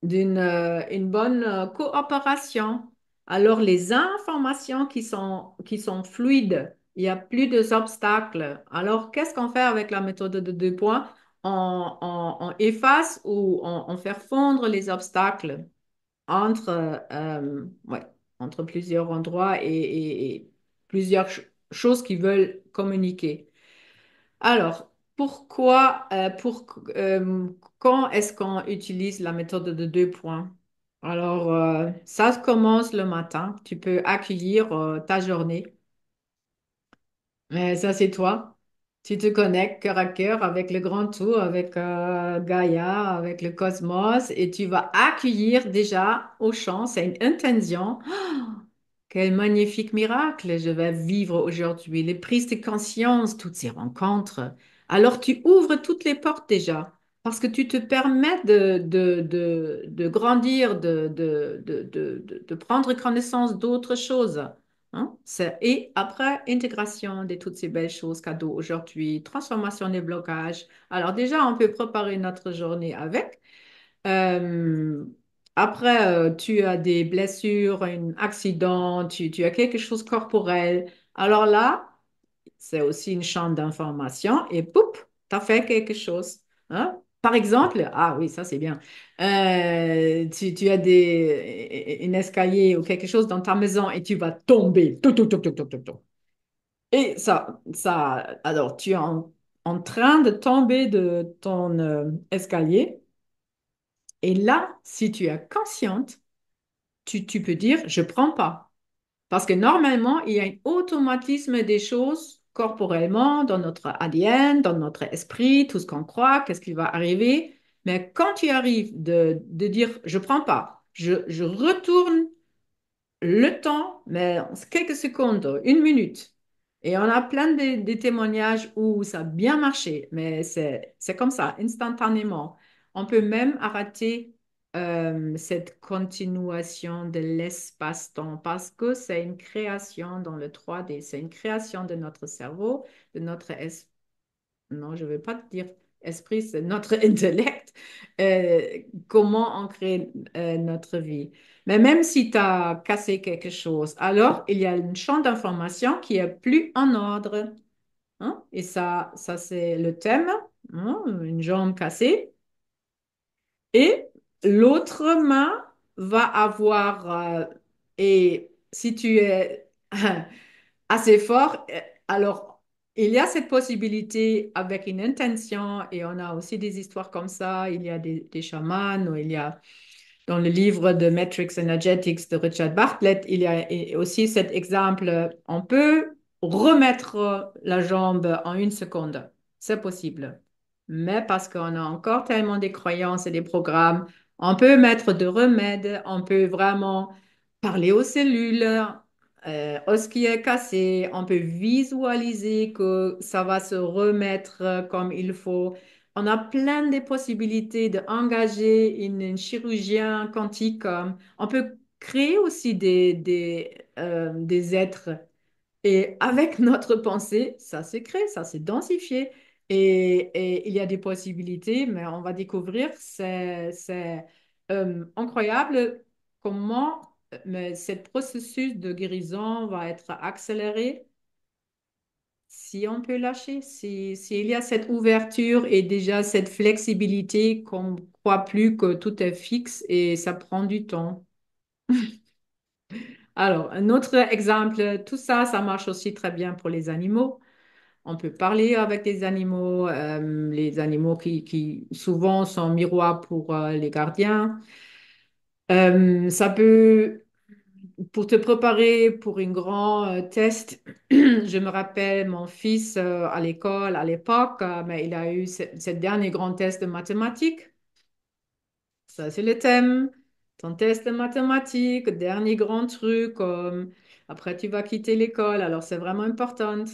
d'une une bonne coopération. Alors, les informations qui sont fluides, il n'y a plus d'obstacles. Alors, qu'est-ce qu'on fait avec la méthode de 2 points? on efface ou on fait fondre les obstacles entre, ouais, entre plusieurs endroits et plusieurs choses qui veulent communiquer. Alors, quand est-ce qu'on utilise la méthode de 2 points? Alors, ça commence le matin. Tu peux accueillir ta journée. Mais ça, c'est toi. Tu te connectes cœur à cœur avec le grand tout, avec Gaïa, avec le cosmos, et tu vas accueillir déjà au champ, c'est une intention. Quel magnifique miracle je vais vivre aujourd'hui, les prises de conscience, toutes ces rencontres. Alors tu ouvres toutes les portes déjà, parce que tu te permets de grandir, de prendre connaissance d'autres choses. Hein. Et après, intégration de toutes ces belles choses, cadeaux aujourd'hui, transformation des blocages. Alors déjà, on peut préparer notre journée avec. Euh, Après, tu as des blessures, un accident, tu as quelque chose corporel. Alors là, c'est aussi une chambre d'information et poup, tu as fait quelque chose. Hein? Par exemple, ah oui, ça c'est bien. Tu as un escalier ou quelque chose dans ta maison et tu vas tomber. Tout, tout, tout, tout, tout, tout, tout. Et alors tu es en train de tomber de ton escalier. Et là, si tu es consciente, tu peux dire, je prends pas. Parce que normalement, il y a un automatisme des choses corporellement, dans notre ADN, dans notre esprit, tout ce qu'on croit, qu'est-ce qui va arriver. Mais quand tu arrives de dire, je prends pas, je retourne le temps, mais en quelques secondes, 1 minute. Et on a plein de témoignages où ça a bien marché, mais c'est comme ça, instantanément. On peut même arrêter cette continuation de l'espace-temps parce que c'est une création dans le 3D, c'est une création de notre cerveau, de notre esprit. Non, je ne vais pas te dire esprit, c'est notre intellect, comment on crée notre vie. Mais même si tu as cassé quelque chose, alors il y a une champ d'information qui est plus en ordre. Hein. Et ça c'est le thème, hein, une jambe cassée. Et l'autre main va avoir, et si tu es assez fort, alors il y a cette possibilité avec une intention, et on a aussi des histoires comme ça, il y a des chamans, ou il y a dans le livre de Matrix Energetics de Richard Bartlett, il y a aussi cet exemple, on peut remettre la jambe en 1 seconde, c'est possible. Mais parce qu'on a encore tellement des croyances et des programmes, on peut mettre de remèdes, on peut vraiment parler aux cellules, ce qui est cassé, on peut visualiser que ça va se remettre comme il faut. On a plein de possibilités d'engager une chirurgien quantique. On peut créer aussi des êtres. Et avec notre pensée, ça se crée, ça se densifie. Et il y a des possibilités, mais on va découvrir, c'est incroyable comment ce processus de guérison va être accéléré si on peut lâcher, s'il y a cette ouverture et déjà cette flexibilité qu'on ne croit plus que tout est fixe et ça prend du temps. Alors, un autre exemple, tout ça, ça marche aussi très bien pour les animaux. On peut parler avec les animaux qui souvent sont miroirs pour les gardiens. Ça peut Pour te préparer pour un grand test, je me rappelle mon fils à l'école à l'époque, mais il a eu ce dernier grand test de mathématiques. Ça, c'est le thème. Ton test de mathématiques, dernier grand truc. Après, tu vas quitter l'école, alors c'est vraiment important.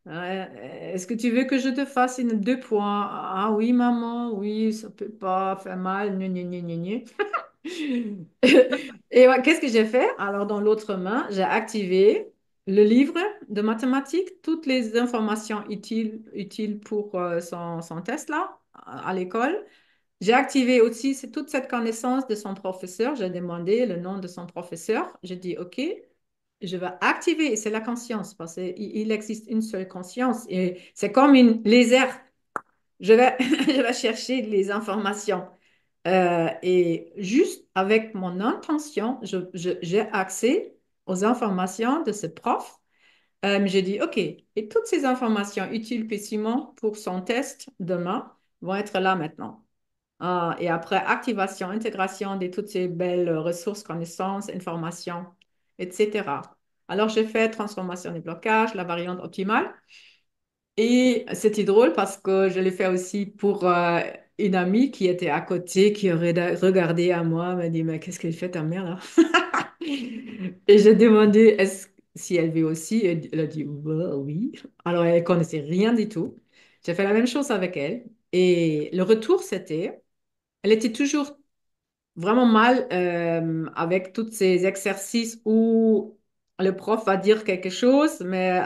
Est-ce que tu veux que je te fasse 2 points? Ah oui, maman, oui, ça peut pas faire mal. Gna, gna, gna, gna, gna. Et ouais, qu'est-ce que j'ai fait? Alors, dans l'autre main, j'ai activé le livre de mathématiques, toutes les informations utiles pour son test là, à l'école. J'ai activé aussi toute cette connaissance de son professeur. J'ai demandé le nom de son professeur. J'ai dit, OK, je vais activer, et c'est la conscience, parce qu'il existe une seule conscience. Et c'est comme une laser. je vais chercher les informations. Et juste avec mon intention, j'ai accès aux informations de ce prof. J'ai dit, OK, et toutes ces informations utiles spécifiquement pour son test demain vont être là maintenant. Et après, activation, intégration de toutes ces belles ressources, connaissances, informations, etc. Alors, j'ai fait transformation des blocages, la variante optimale. Et c'était drôle parce que je l'ai fait aussi pour une amie qui était à côté, qui aurait regardé à moi, m'a dit, mais qu'est-ce qu'elle fait ta mère là? Et j'ai demandé si elle vit aussi. Et elle a dit, bah, oui. Alors, elle connaissait rien du tout. J'ai fait la même chose avec elle. Et le retour, c'était, elle était toujours vraiment mal avec tous ces exercices où le prof va dire quelque chose, mais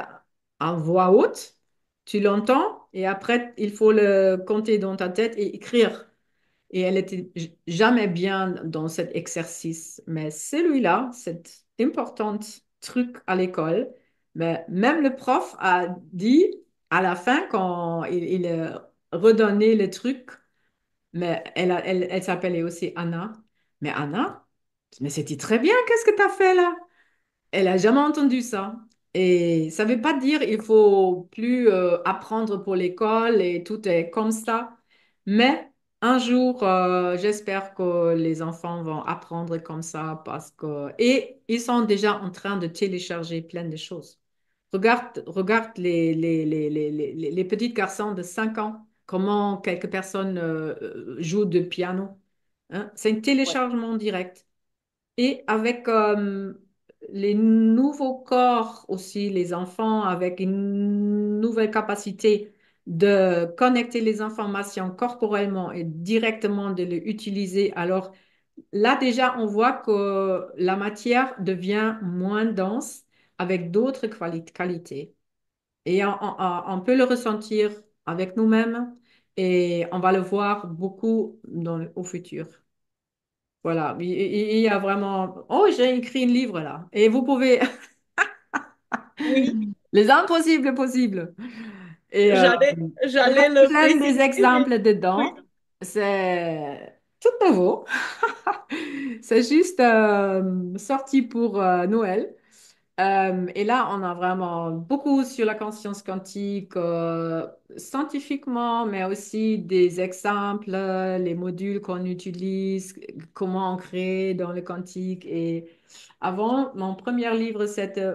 en voix haute, tu l'entends et après, il faut le compter dans ta tête et écrire. Et elle était jamais bien dans cet exercice. Mais celui-là, cet important truc à l'école, mais même le prof a dit à la fin, quand il redonnait le truc, mais elle s'appelait aussi Anna. Mais Anna, mais c'était très bien, qu'est-ce que tu as fait là? Elle a jamais entendu ça. Et ça veut pas dire il faut plus apprendre pour l'école et tout est comme ça. Mais un jour, j'espère que les enfants vont apprendre comme ça parce que... Et ils sont déjà en train de télécharger plein de choses. Regarde les petits garçons de 5 ans, comment quelques personnes jouent de piano. Hein. C'est un Ouais. téléchargement direct. Et avec les nouveaux corps aussi, les enfants avec une nouvelle capacité de connecter les informations corporellement et directement de les utiliser. Alors là, déjà, on voit que la matière devient moins dense avec d'autres qualités. Et on peut le ressentir avec nous-mêmes et on va le voir beaucoup au futur. Voilà, il y a vraiment... Oh, j'ai écrit un livre là. Et vous pouvez... Oui, Les impossibles possibles. Et j'allais, il y a j'allais le plein préciser, des mais exemples oui. dedans. C'est tout nouveau. C'est juste sorti pour Noël. Et là, on a vraiment beaucoup sur la conscience quantique, scientifiquement, mais aussi des exemples, les modules qu'on utilise, comment on crée dans le quantique. Et avant, mon premier livre, c'était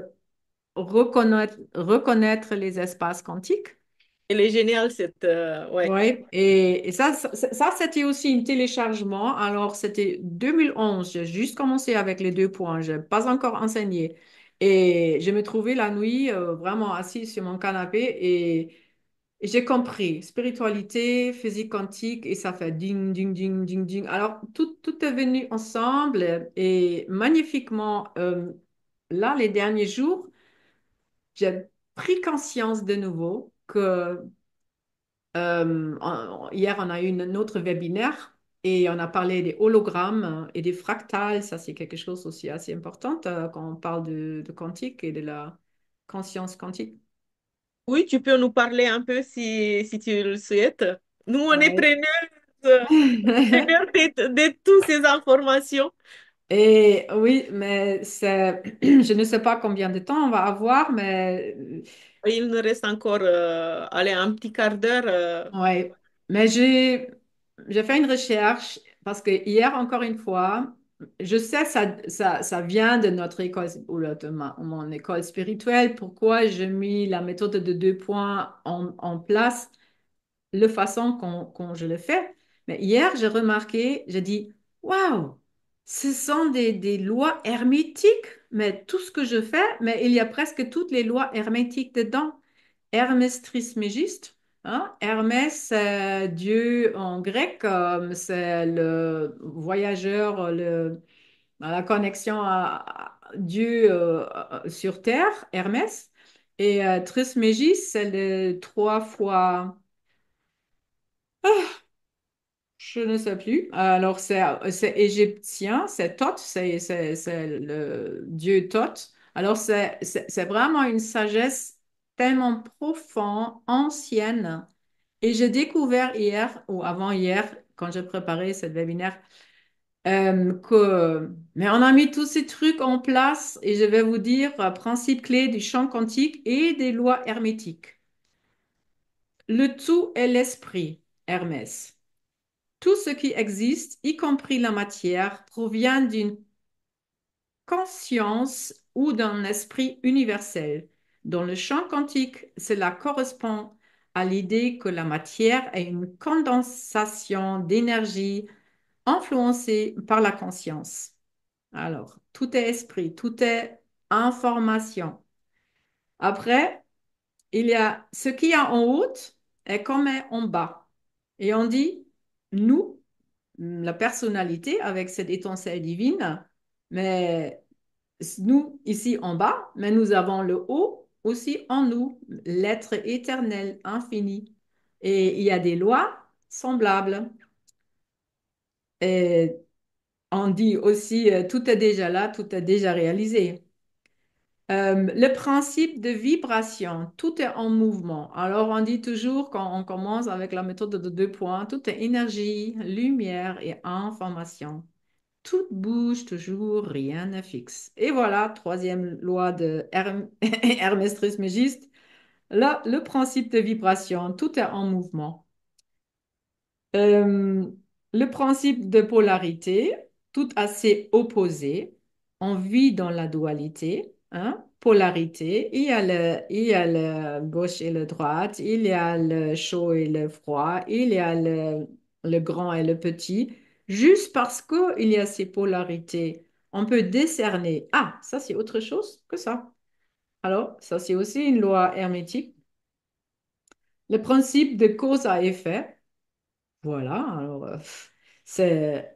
reconnaître les espaces quantiques. Elle est géniale, cette... ouais. Oui, et c'était aussi un téléchargement. Alors, c'était 2011. J'ai juste commencé avec les 2 points. Je n'ai pas encore enseigné. Et je me trouvais la nuit vraiment assise sur mon canapé et j'ai compris spiritualité, physique quantique et ça fait ding, ding, ding, ding, ding. Alors, tout est venu ensemble et magnifiquement. Là, les derniers jours, j'ai pris conscience de nouveau que hier, on a eu un autre webinaire et on a parlé des hologrammes et des fractales. Ça, c'est quelque chose aussi assez important quand on parle de quantique et de la conscience quantique. Oui, tu peux nous parler un peu si tu le souhaites. Nous, on est Ouais. euh, preneurs de toutes ces informations. Et oui, mais je ne sais pas combien de temps on va avoir, mais Il nous reste encore allez, un petit quart d'heure. ouais, mais j'ai fait une recherche parce que hier, encore une fois, je sais ça vient de notre école, ou de mon école spirituelle, pourquoi j'ai mis la méthode de 2 points en place, la façon qu'on je le fais. Mais hier, j'ai remarqué, j'ai dit, waouh, ce sont des lois hermétiques, mais tout ce que je fais, mais il y a presque toutes les lois hermétiques dedans. Hermès Trismégiste. Hein? Hermès, Dieu en grec, c'est le voyageur, la connexion à Dieu sur terre, Hermès. Et Trismégiste, c'est le 3 fois, je ne sais plus. Alors, c'est égyptien, c'est Thoth, c'est le dieu Thoth. Alors, c'est vraiment une sagesse tellement profonde, ancienne. Et j'ai découvert hier ou avant-hier, quand j'ai préparé cette webinaire, mais on a mis tous ces trucs en place et je vais vous dire principe clé du champ quantique et des lois hermétiques. Le tout est l'esprit, Hermès. Tout ce qui existe, y compris la matière, provient d'une conscience ou d'un esprit universel. Dans le champ quantique, cela correspond à l'idée que la matière est une condensation d'énergie influencée par la conscience. Alors, tout est esprit, tout est information. Après, il y a ce qui est en haut est comme est en bas. Et on dit, nous, la personnalité avec cette étincelle divine, mais nous ici en bas, mais nous avons le haut aussi en nous, l'être éternel, infini. Et il y a des lois semblables. Et on dit aussi, tout est déjà là, tout est déjà réalisé. Le principe de vibration, tout est en mouvement. Alors, on dit toujours quand on commence avec la méthode de 2 points, tout est énergie, lumière et information. Tout bouge toujours, rien n'est fixe. Et voilà, troisième loi de Hermès Trismégiste. Là, le principe de vibration, tout est en mouvement. Euh, le principe de polarité, tout assez opposé. On vit dans la dualité, hein? Polarité. Il y a le gauche et le droite, il y a le chaud et le froid, il y a le grand et le petit. Juste parce qu'il y a ces polarités, on peut décerner, ah, ça c'est autre chose que ça. Alors, ça c'est aussi une loi hermétique. Le principe de cause à effet. Voilà, alors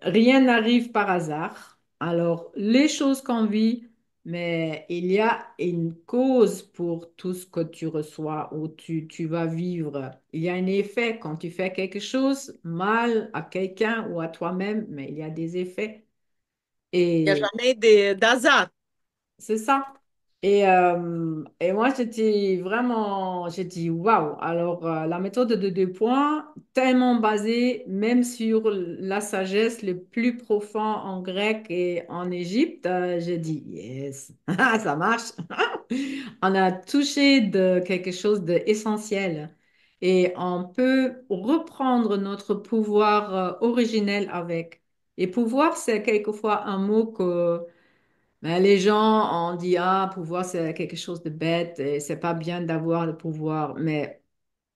rien n'arrive par hasard. Alors les choses qu'on vit, mais il y a une cause pour tout ce que tu reçois ou tu vas vivre. Il y a un effet quand tu fais quelque chose mal à quelqu'un ou à toi-même, mais il y a des effets. Il n'y a Et jamais d'hasard. c'est ça. Et moi, j'ai dit, waouh. Alors, la méthode de 2 points, tellement basée même sur la sagesse le plus profond en grec et en Égypte, j'ai dit, yes, Ah, ça marche. On a touché de quelque chose d'essentiel et on peut reprendre notre pouvoir originel avec. Et pouvoir, c'est quelquefois un mot que mais les gens ont dit, ah, pouvoir, c'est quelque chose de bête et c'est pas bien d'avoir le pouvoir. Mais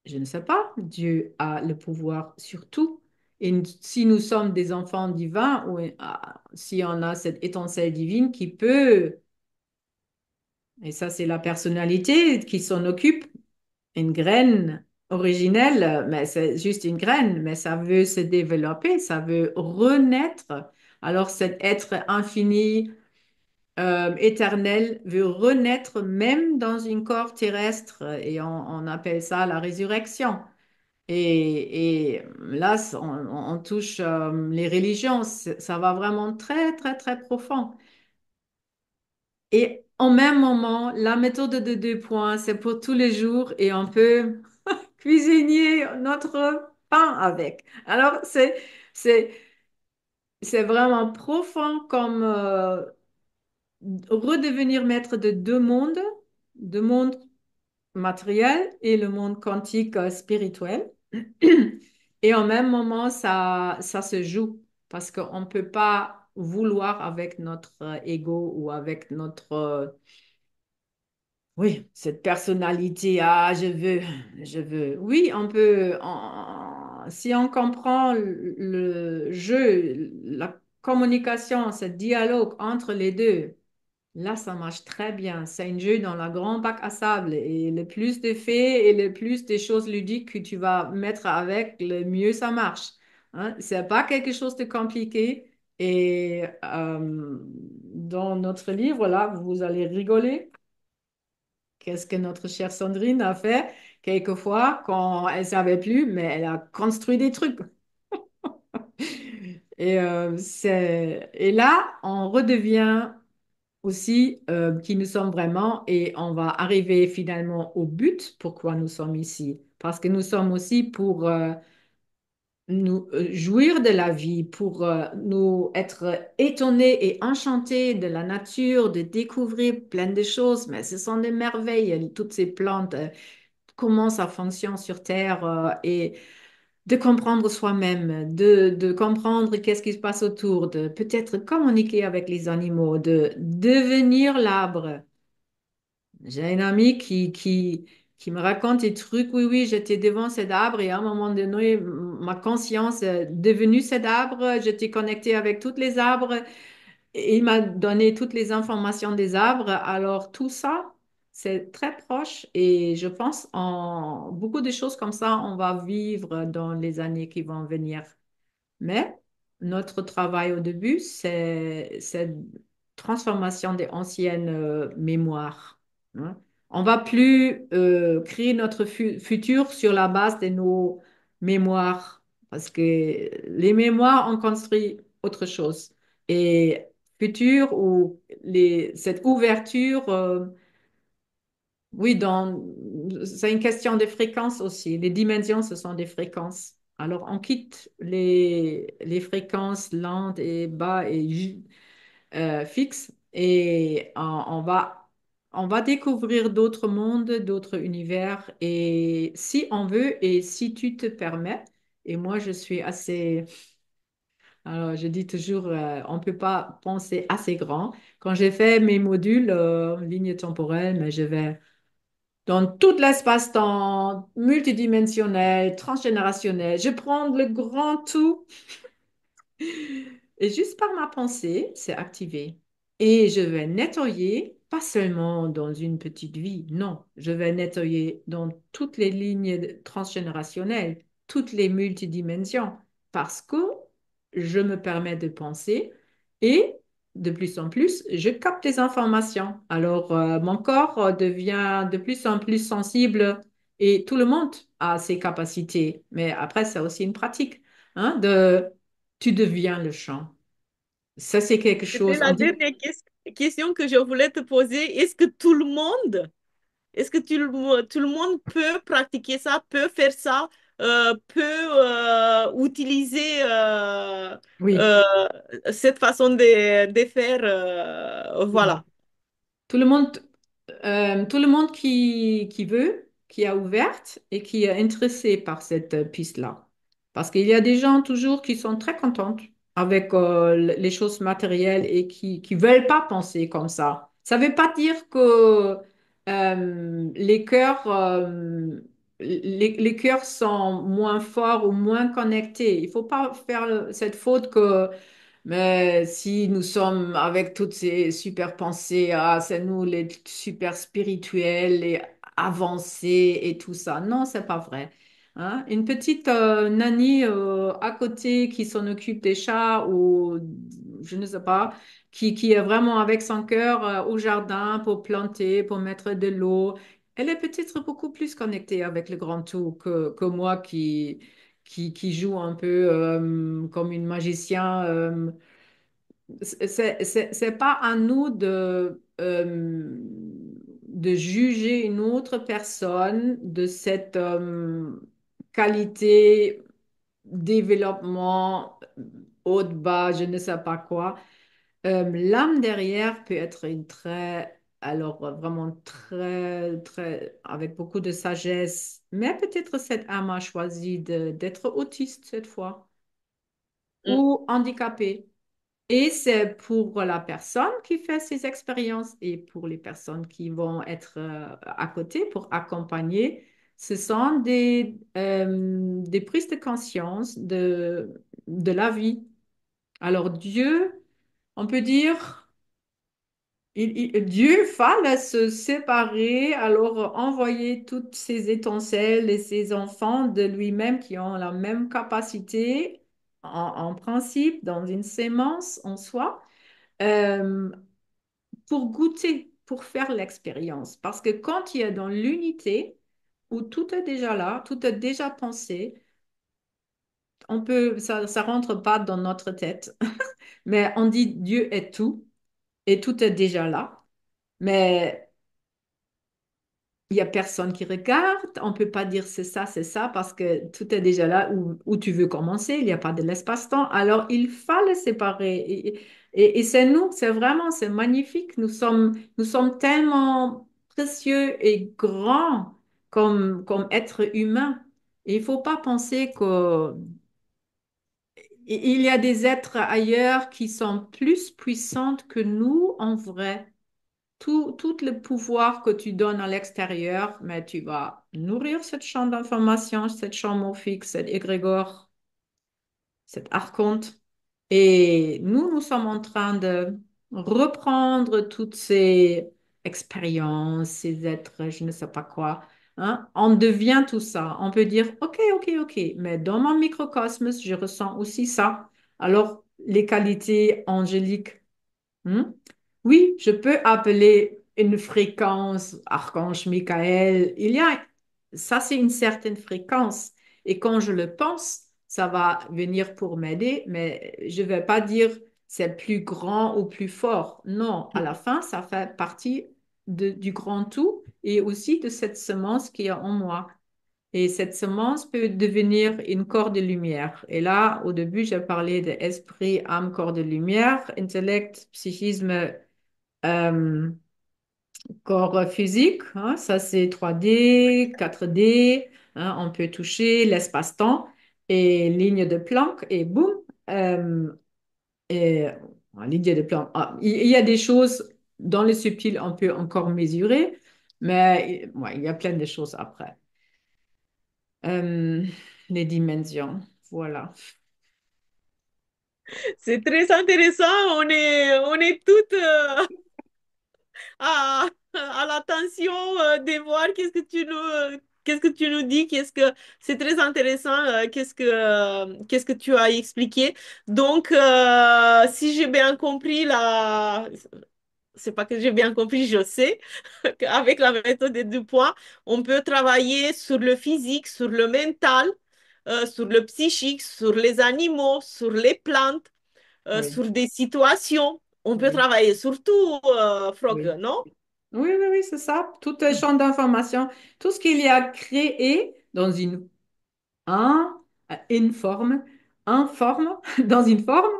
je ne sais pas, Dieu a le pouvoir sur tout. Et si nous sommes des enfants divins, ou si on a cette étincelle divine qui peut, et ça c'est la personnalité qui s'en occupe, une graine originelle, mais c'est juste une graine, mais ça veut se développer, ça veut renaître. Alors cet être infini éternel veut renaître même dans un corps terrestre et on appelle ça la résurrection. Et là, on touche les religions, ça va vraiment très, très, très profond. Et en même moment, la méthode de 2 points, c'est pour tous les jours et on peut cuisiner notre pain avec. Alors, c'est, c'est vraiment profond comme redevenir maître de 2 mondes, 2 mondes matériels et le monde quantique spirituel. Et en même moment, ça se joue parce qu'on ne peut pas vouloir avec notre ego ou avec notre, oui, cette personnalité, ah, je veux. Oui, on peut, si on comprend le jeu, la communication, ce dialogue entre les deux, là, ça marche très bien. C'est un jeu dans la grande bac à sable. Et le plus de faits et le plus de choses ludiques que tu vas mettre avec, le mieux ça marche. Hein? C'est pas quelque chose de compliqué. Et dans notre livre, là, vous allez rigoler. Qu'est-ce que notre chère Sandrine a fait? Quelquefois, quand elle savait plus, mais elle a construit des trucs. Et là, on redevient aussi qui nous sommes vraiment et on va arriver finalement au but, pourquoi nous sommes ici. parce que nous sommes aussi pour nous jouir de la vie, pour nous être étonnés et enchantés de la nature, de découvrir plein de choses. Mais ce sont des merveilles, toutes ces plantes, comment ça fonctionne sur Terre et de comprendre soi-même, de comprendre qu'est-ce qui se passe autour, de peut-être communiquer avec les animaux, de devenir l'arbre. J'ai un ami qui me raconte des trucs. Oui, oui, j'étais devant cet arbre et à un moment donné, ma conscience est devenue cet arbre. J'étais connectée avec tous les arbres et il m'a donné toutes les informations des arbres. Alors, tout ça, c'est très proche et je pense en beaucoup de choses comme ça, on va vivre dans les années qui vont venir. Mais notre travail au début, c'est cette transformation des anciennes mémoires, hein. On va plus créer notre futur sur la base de nos mémoires, parce que les mémoires ont construit autre chose. Et futur ou cette ouverture, oui, c'est une question de fréquence aussi. Les dimensions, ce sont des fréquences. Alors, on quitte les fréquences lentes et bas et fixes et on va découvrir d'autres mondes, d'autres univers. Et si on veut et si tu te permets, et moi, je suis assez... Alors, je dis toujours, on ne peut pas penser assez grand. Quand j'ai fait mes modules, ligne temporelle, mais je vais dans tout l'espace-temps multidimensionnel, transgénérationnel. Je prends le grand tout et juste par ma pensée, c'est activé. Et je vais nettoyer, pas seulement dans une petite vie, non, je vais nettoyer dans toutes les lignes transgénérationnelles, toutes les multidimensions, parce que je me permets de penser et de plus en plus, je capte des informations. Alors, mon corps devient de plus en plus sensible et tout le monde a ses capacités. Mais après, c'est aussi une pratique, hein, tu deviens le champ. Ça, c'est quelque C'était chose. On la dit, dernière question que je voulais te poser. Est-ce que tout le monde, est-ce que tout le monde peut pratiquer ça, peut faire ça, peut utiliser oui, euh, cette façon de faire, oui. voilà. Tout le monde qui veut, qui a ouverte et qui est intéressé par cette piste-là. Parce qu'il y a des gens toujours qui sont très contentes avec les choses matérielles et qui veulent pas penser comme ça. Ça veut pas dire que les cœurs, les cœurs sont moins forts ou moins connectés. Il faut pas faire cette faute que mais si nous sommes avec toutes ces super pensées, ah, c'est nous les super spirituels et avancés et tout ça. Non, c'est pas vrai. Hein? Une petite nanny à côté qui s'en occupe des chats ou je ne sais pas, qui est vraiment avec son cœur au jardin pour planter, pour mettre de l'eau. Elle est peut-être beaucoup plus connectée avec le grand tout que moi qui joue un peu comme une magicien. C'est pas à nous de juger une autre personne de cette qualité, développement, haut, bas, je ne sais pas quoi. L'âme derrière peut être une alors vraiment avec beaucoup de sagesse, mais peut-être cette âme a choisi d'être autiste cette fois Mm. ou handicapée. Et c'est pour la personne qui fait ces expériences et pour les personnes qui vont être à côté pour accompagner. Ce sont des prises de conscience de la vie. Alors Dieu, on peut dire, Dieu fallait se séparer, alors envoyer toutes ces étincelles et ces enfants de lui-même qui ont la même capacité en principe dans une sémence en soi euh, pour goûter, pour faire l'expérience. Parce que quand il est dans l'unité, où tout est déjà là, tout est déjà pensé, ça rentre pas dans notre tête, mais on dit Dieu est tout et tout est déjà là. Mais il y a personne qui regarde. On peut pas dire c'est ça, parce que tout est déjà là où tu veux commencer. Il n'y a pas de l'espace-temps. Alors, il fallait séparer. Et c'est nous, c'est vraiment, c'est magnifique. Nous sommes tellement précieux et grands comme êtres humains. Et il faut pas penser que il y a des êtres ailleurs qui sont plus puissants que nous en vrai. Tout le pouvoir que tu donnes à l'extérieur, mais tu vas nourrir cette champ d'information, cette champ morphique, cet égrégore, cet archonte. Et nous sommes en train de reprendre toutes ces expériences, ces êtres, je ne sais pas quoi. Hein. On devient tout ça. On peut dire, OK, mais dans mon microcosmos, je ressens aussi ça. Alors, les qualités angéliques. Hmm? Oui, je peux appeler une fréquence Archange Michael. Ça c'est une certaine fréquence. Et quand je le pense, ça va venir pour m'aider, mais je ne vais pas dire c'est plus grand ou plus fort. Non, à la fin, ça fait partie du grand tout et aussi de cette semence qui est en moi. Et cette semence peut devenir une corps de lumière. Et là, au début, j'ai parlé de esprit, âme, corps de lumière, intellect, psychisme, euh, corps physique. Hein, ça, c'est 3D, 4D. Hein, on peut toucher l'espace-temps et ligne de Planck et boum. Et, ligne de Planck. Ah, il y a des choses dans le subtil, on peut encore mesurer, mais ouais, il y a plein de choses après. Euh, les dimensions, voilà. C'est très intéressant. On est toutes à l'attention de voir qu'est-ce que tu nous dis, c'est très intéressant, qu'est-ce que tu as expliqué. Donc, si j'ai bien compris c'est pas que j'ai bien compris, je sais qu'avec la méthode des 2 points, on peut travailler sur le physique, sur le mental, sur le psychique, sur les animaux, sur les plantes, Oui, sur des situations. On peut oui, travailler sur tout, Frog, oui. non? Oui, c'est ça. Tout un champ d'information, tout ce qu'il y a créé dans un, une forme, dans une forme,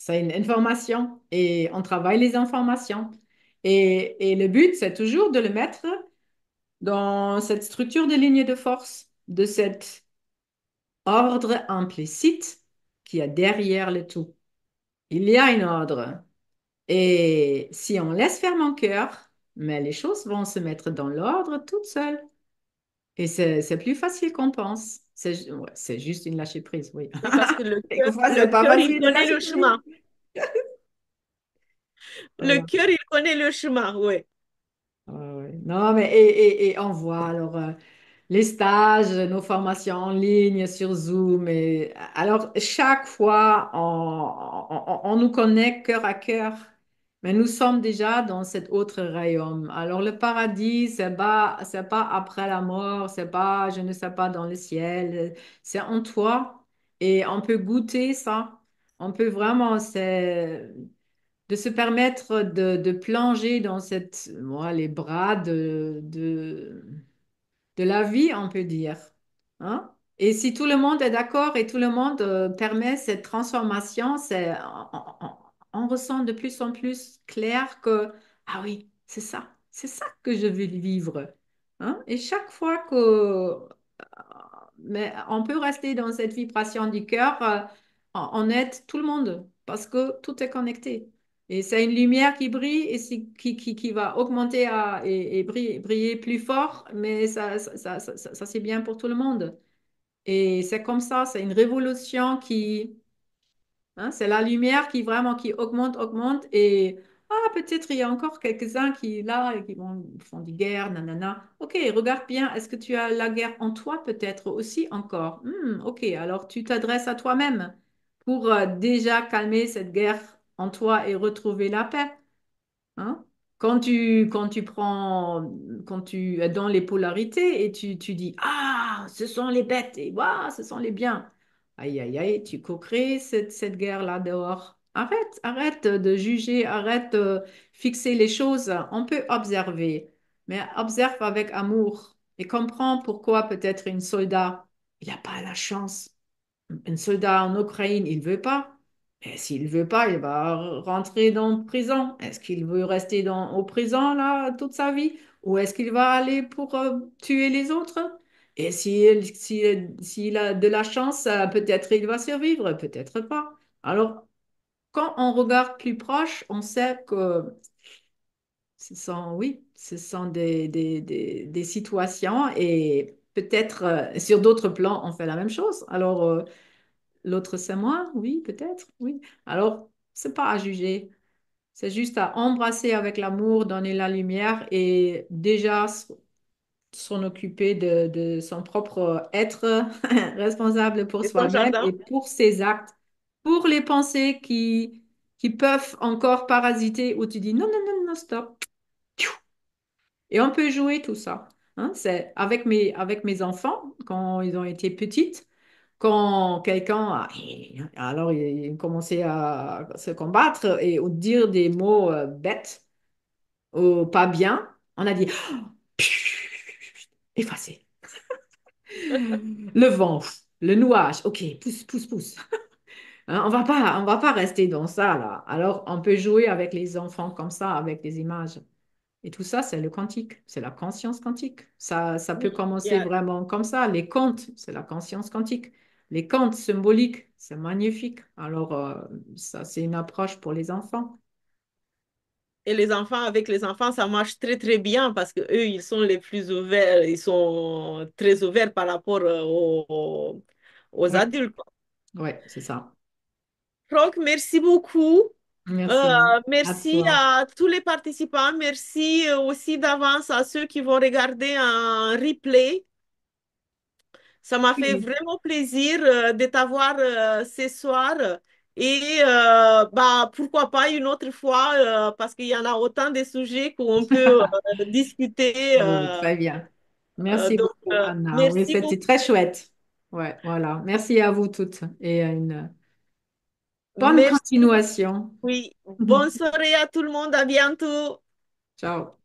c'est une information et on travaille les informations. Et le but, c'est toujours de le mettre dans cette structure de ligne de force, de cet ordre implicite qui est derrière le tout. Il y a un ordre. Et si on laisse faire mon cœur, mais les choses vont se mettre dans l'ordre toutes seules. Et c'est plus facile qu'on pense. C'est juste une lâcher prise, oui. Oui, parce que Quelquefois, le c'est pas cœur, il facile de connaît lâcher le prise. chemin. Le Voilà. cœur, il connaît le chemin, oui. Ouais, ouais. Non, mais et on voit alors les stages, nos formations en ligne sur Zoom. Et, alors, chaque fois, on nous connecte cœur à cœur, mais nous sommes déjà dans cet autre royaume. Alors, le paradis, c'est pas après la mort, c'est pas, je ne sais pas, dans le ciel, c'est en toi. Et on peut goûter ça. On peut vraiment, c'est de se permettre de plonger dans les bras de la vie, on peut dire. Hein? Et si tout le monde est d'accord et tout le monde permet cette transformation, on ressent de plus en plus clair que, ah oui, c'est ça que je veux vivre. Hein? Et chaque fois mais on peut rester dans cette vibration du cœur, on aide tout le monde parce que tout est connecté. Et c'est une lumière qui brille et qui va augmenter et briller plus fort, mais ça c'est bien pour tout le monde. Et c'est comme ça, c'est une révolution hein, c'est la lumière qui vraiment qui augmente et peut-être il y a encore quelques-uns qui là et qui font des guerres, nanana. Ok, regarde bien, est-ce que tu as la guerre en toi peut-être aussi encore? Ok, alors tu t'adresses à toi-même pour déjà calmer cette guerre en toi et retrouver la paix. Hein? Quand tu es dans les polarités et tu dis, ah, ce sont les bêtes et ce sont les biens. Aïe, aïe, aïe, tu co-crées cette guerre-là dehors. Arrête de juger, arrête de fixer les choses. On peut observer, mais observe avec amour et comprends pourquoi peut-être une soldat, il n'a pas la chance. Un soldat en Ukraine, il veut pas. Et s'il veut pas, il va rentrer dans prison. Est-ce qu'il veut rester au prison là toute sa vie? Ou est-ce qu'il va aller pour tuer les autres? Et s'il a de la chance, peut-être il va survivre, peut-être pas. Alors, quand on regarde plus proche, on sait que oui, ce sont des situations et peut-être sur d'autres plans, on fait la même chose. Alors, l'autre, c'est moi, oui, peut-être, oui. Alors, c'est pas à juger, c'est juste à embrasser avec l'amour, donner la lumière et déjà s'en occuper de son propre être responsable pour Et ton soi-même jardin? et pour ses actes, pour les pensées qui peuvent encore parasiter où tu dis non, non, non, non, stop. Et on peut jouer tout ça. Hein. C'est avec mes enfants, quand ils ont été petites, quand quelqu'un alors il commençait à se combattre et ou dire des mots bêtes ou pas bien, on a dit effacer. Le vent, le nuage, ok, pousse, pousse, pousse. Hein, on va pas rester dans ça là. Alors on peut jouer avec les enfants comme ça, avec des images. Et tout ça, c'est le quantique, c'est la conscience quantique. Ça peut Oui, commencer vraiment comme ça. Les contes, c'est la conscience quantique. Les contes symboliques, c'est magnifique. Alors, ça, c'est une approche pour les enfants. et les enfants, avec les enfants, ça marche très, très bien parce que eux, ils sont les plus ouverts, ils sont très ouverts par rapport aux Oui, adultes. ouais, c'est ça. Rock, merci beaucoup. Euh, Merci à merci toi. à tous les participants. Merci aussi d'avance à ceux qui vont regarder un replay. Ça m'a fait Oui. vraiment plaisir de t'avoir ce soir. Et bah, pourquoi pas une autre fois, parce qu'il y en a autant de sujets qu'on peut discuter. Oui, très bien. Merci beaucoup, Anna. Oui, Merci c'était beaucoup. très chouette. Ouais, voilà. Merci à vous toutes et une bonne Merci. continuation. Oui. Bonne soirée à tout le monde. À bientôt. Ciao.